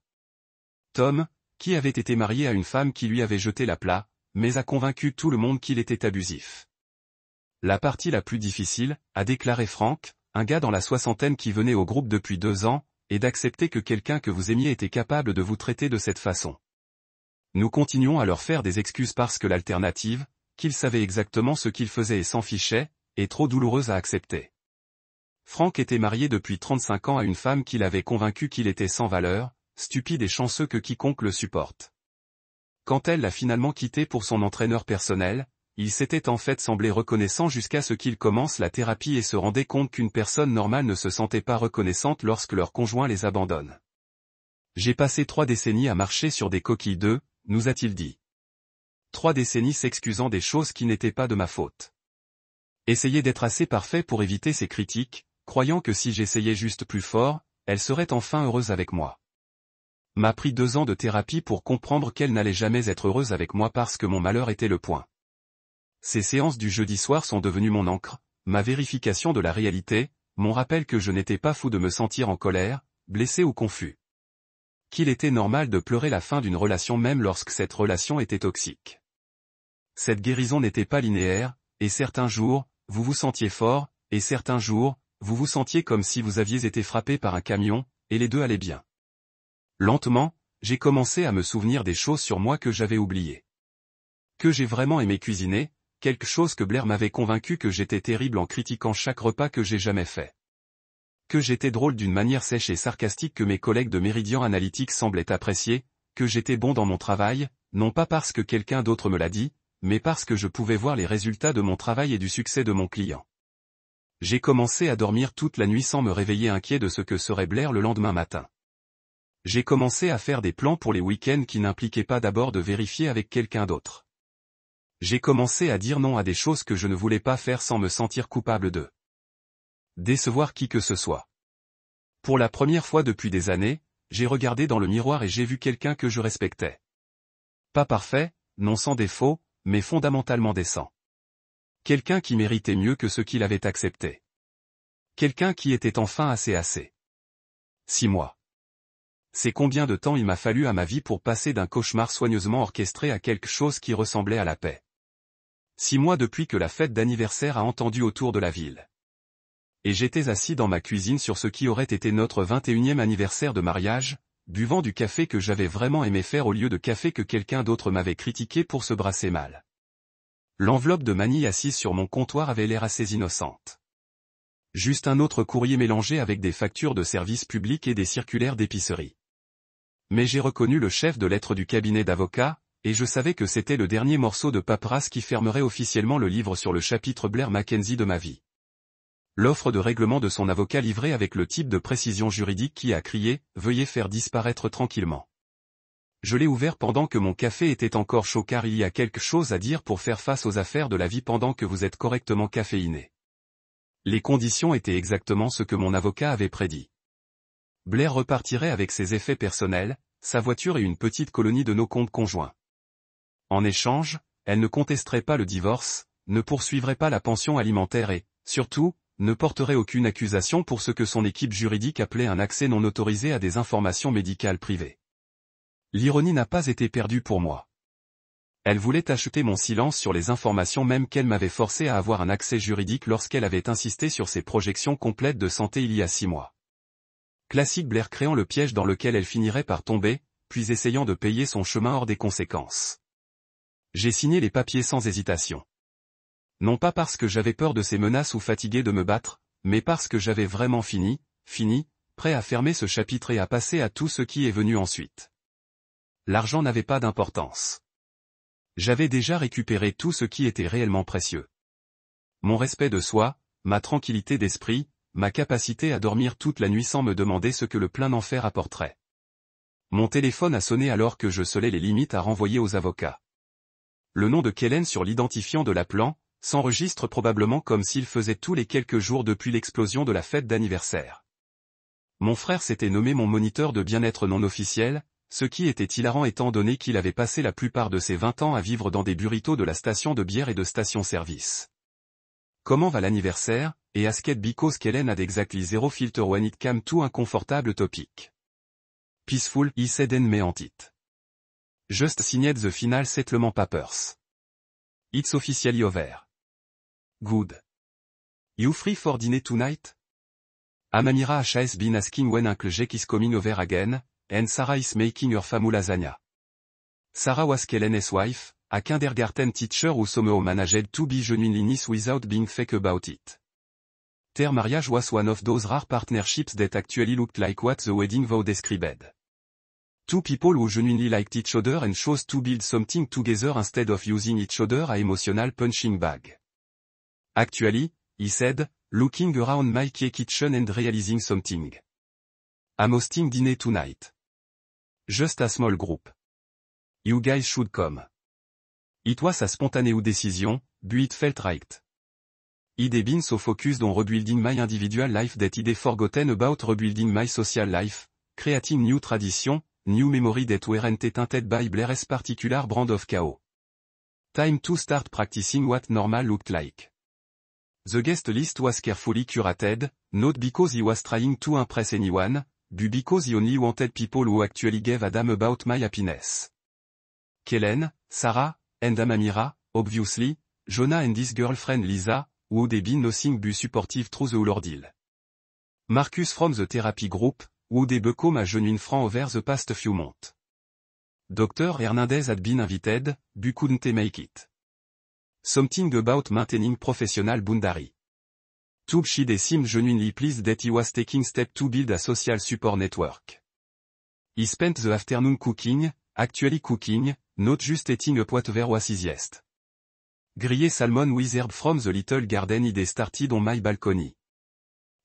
Tom, qui avait été marié à une femme qui lui avait jeté la plat, mais a convaincu tout le monde qu'il était abusif. La partie la plus difficile, a déclaré Frank, un gars dans la soixantaine qui venait au groupe depuis 2 ans, est d'accepter que quelqu'un que vous aimiez était capable de vous traiter de cette façon. Nous continuons à leur faire des excuses parce que l'alternative, qu'ils savaient exactement ce qu'ils faisaient et s'en fichaient, est trop douloureuse à accepter. Frank était marié depuis 35 ans à une femme qui l'avait convaincu qu'il était sans valeur, stupide et chanceux que quiconque le supporte. Quand elle l'a finalement quitté pour son entraîneur personnel, il s'était en fait semblé reconnaissant jusqu'à ce qu'il commence la thérapie et se rendait compte qu'une personne normale ne se sentait pas reconnaissante lorsque leur conjoint les abandonne. J'ai passé 3 décennies à marcher sur des coquilles d'œufs, nous a-t-il dit. 3 décennies s'excusant des choses qui n'étaient pas de ma faute. Essayer d'être assez parfait pour éviter ses critiques, croyant que si j'essayais juste plus fort, elle serait enfin heureuse avec moi. M'a pris 2 ans de thérapie pour comprendre qu'elle n'allait jamais être heureuse avec moi parce que mon malheur était le point. Ces séances du jeudi soir sont devenues mon encre, ma vérification de la réalité, mon rappel que je n'étais pas fou de me sentir en colère, blessé ou confus. Qu'il était normal de pleurer la fin d'une relation même lorsque cette relation était toxique. Cette guérison n'était pas linéaire, et certains jours, vous vous sentiez fort, et certains jours, vous vous sentiez comme si vous aviez été frappé par un camion, et les deux allaient bien. Lentement, j'ai commencé à me souvenir des choses sur moi que j'avais oubliées. Que j'ai vraiment aimé cuisiner, quelque chose que Blair m'avait convaincu que j'étais terrible en critiquant chaque repas que j'ai jamais fait. Que j'étais drôle d'une manière sèche et sarcastique que mes collègues de Meridian Analytics semblaient apprécier, que j'étais bon dans mon travail, non pas parce que quelqu'un d'autre me l'a dit, mais parce que je pouvais voir les résultats de mon travail et du succès de mon client. J'ai commencé à dormir toute la nuit sans me réveiller inquiet de ce que serait Blair le lendemain matin. J'ai commencé à faire des plans pour les week-ends qui n'impliquaient pas d'abord de vérifier avec quelqu'un d'autre. J'ai commencé à dire non à des choses que je ne voulais pas faire sans me sentir coupable de décevoir qui que ce soit. Pour la première fois depuis des années, j'ai regardé dans le miroir et j'ai vu quelqu'un que je respectais. Pas parfait, non sans défaut, mais fondamentalement décent. Quelqu'un qui méritait mieux que ce qu'il avait accepté. Quelqu'un qui était enfin assez. 6 mois. C'est combien de temps il m'a fallu à ma vie pour passer d'un cauchemar soigneusement orchestré à quelque chose qui ressemblait à la paix. 6 mois depuis que la fête d'anniversaire a entendu autour de la ville. Et j'étais assis dans ma cuisine sur ce qui aurait été notre 21e anniversaire de mariage, buvant du café que j'avais vraiment aimé faire au lieu de café que quelqu'un d'autre m'avait critiqué pour se brasser mal. L'enveloppe de manille assise sur mon comptoir avait l'air assez innocente. Juste un autre courrier mélangé avec des factures de services publics et des circulaires d'épicerie. Mais j'ai reconnu le chef de lettres du cabinet d'avocats, et je savais que c'était le dernier morceau de paperasse qui fermerait officiellement le livre sur le chapitre Blair Mackenzie de ma vie. L'offre de règlement de son avocat livrée avec le type de précision juridique qui a crié « Veuillez faire disparaître tranquillement ». Je l'ai ouvert pendant que mon café était encore chaud car il y a quelque chose à dire pour faire face aux affaires de la vie pendant que vous êtes correctement caféiné. Les conditions étaient exactement ce que mon avocat avait prédit. Blair repartirait avec ses effets personnels, sa voiture et une petite colonie de nos comptes conjoints. En échange, elle ne contesterait pas le divorce, ne poursuivrait pas la pension alimentaire et, surtout, ne porterait aucune accusation pour ce que son équipe juridique appelait un accès non autorisé à des informations médicales privées. L'ironie n'a pas été perdue pour moi. Elle voulait acheter mon silence sur les informations même qu'elle m'avait forcé à avoir un accès juridique lorsqu'elle avait insisté sur ses projections complètes de santé il y a 6 mois. Classique Blair créant le piège dans lequel elle finirait par tomber, puis essayant de payer son chemin hors des conséquences. J'ai signé les papiers sans hésitation. Non pas parce que j'avais peur de ses menaces ou fatigué de me battre, mais parce que j'avais vraiment fini, prêt à fermer ce chapitre et à passer à tout ce qui est venu ensuite. L'argent n'avait pas d'importance. J'avais déjà récupéré tout ce qui était réellement précieux. Mon respect de soi, ma tranquillité d'esprit, ma capacité à dormir toute la nuit sans me demander ce que le plein enfer apporterait. Mon téléphone a sonné alors que je scellais les limites à renvoyer aux avocats. Le nom de Kellen sur l'identifiant de l'appelant s'enregistre probablement comme s'il faisait tous les quelques jours depuis l'explosion de la fête d'anniversaire. Mon frère s'était nommé mon moniteur de bien-être non officiel, ce qui était hilarant étant donné qu'il avait passé la plupart de ses 20 ans à vivre dans des burritos de la station de bière et de station-service. Comment va l'anniversaire, et ask it because Kellen had exactly zero filter when it came to inconfortable topic. Peaceful, he said and meant it. Just signed the final settlement papers. It's officially over. Good. You free for dinner tonight? Amamira has been asking when Uncle Jake is coming over again, and Sarah is making her famu lasagna. Sarah was Kellen's wife, a kindergarten teacher who somehow managed to be genuinely nice without being fake about it. Their marriage was one of those rare partnerships that actually looked like what the wedding vow described. Two people who genuinely liked each other and chose to build something together instead of using each other as emotional punching bag. Actually, he said, looking around my kitchen and realizing something. I'm hosting dinner tonight. Just a small group. You guys should come. It was a spontaneous decision, but it felt right. I'd been so focused on rebuilding my individual life that I'd forgotten about rebuilding my social life, creating new tradition, new memory that weren't tainted by Blair's particular brand of chaos. Time to start practicing what normal looked like. The guest list was carefully curated, not because he was trying to impress anyone, but because he only wanted people who actually gave a damn about my happiness. Kellen, Sarah, and Amamira, obviously, Jonah and his girlfriend Lisa, who had been nothing but supportive through the whole ordeal. Marcus from the therapy group, who had become a genuine friend over the past few months. Dr. Hernandez had been invited, but couldn't make it. Something about maintaining professional boundary. Tube she seemed genuinely pleased that he was taking steps to build a social support network. He spent the afternoon cooking, actually cooking, not just eating up whatever was easiest. Grilled salmon with herb from the little garden he'd started on my balcony.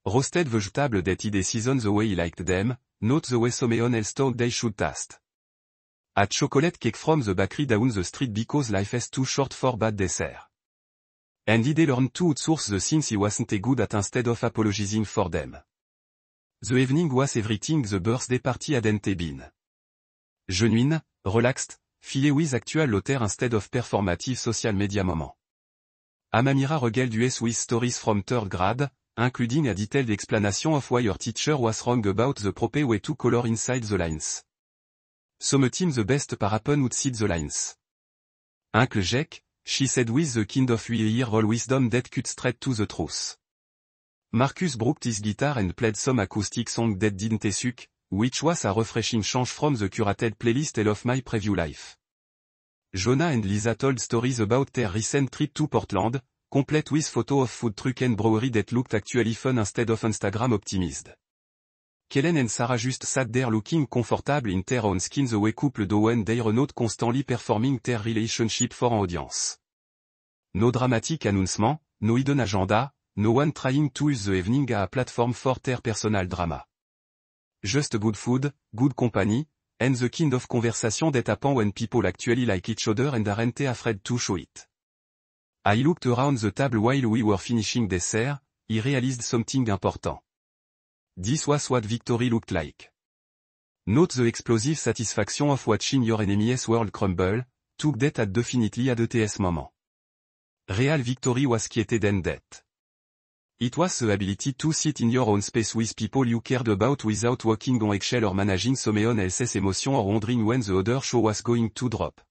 Roasted vegetables that he'd seasoned the way he liked them, not the way someone else thought they should taste. A chocolate cake from the bakery down the street because life is too short for bad dessert. And he'd learned to outsource the things he wasn't good at instead of apologizing for them. The evening was everything the birthday party hadn't been. Genuine, relaxed, filled with actual laughter instead of performative social media moment. Amamira regaled us with stories from third grade, including a detailed explanation of why her teacher was wrong about the proper way to color inside the lines. Some team the best parapen outside the lines. Uncle Jake, she said with the kind of year-old wisdom that cut straight to the truth. Marcus broke his guitar and played some acoustic song that didn't suck, which was a refreshing change from the curated playlist of my preview life. Jonah and Lisa told stories about their recent trip to Portland, complete with photos of food truck and brewery that looked actually fun instead of Instagram optimized. Kellen and Sarah just sat there looking comfortable in their own skin the way couple do when they're not constantly performing their relationship for an audience. No dramatic announcement, no hidden agenda, no one trying to use the evening as a platform for their personal drama. Just good food, good company, and the kind of conversation that happen when people actually like each other and aren't afraid to show it. I looked around the table while we were finishing dessert, I realized something important. This was what victory looked like. Not the explosive satisfaction of watching your enemy's world crumble, took that had definitely had a TS moment. Real victory was quieted and death. It was the ability to sit in your own space with people you cared about without walking on eggshell or managing someone else's emotion or wondering when the other show was going to drop.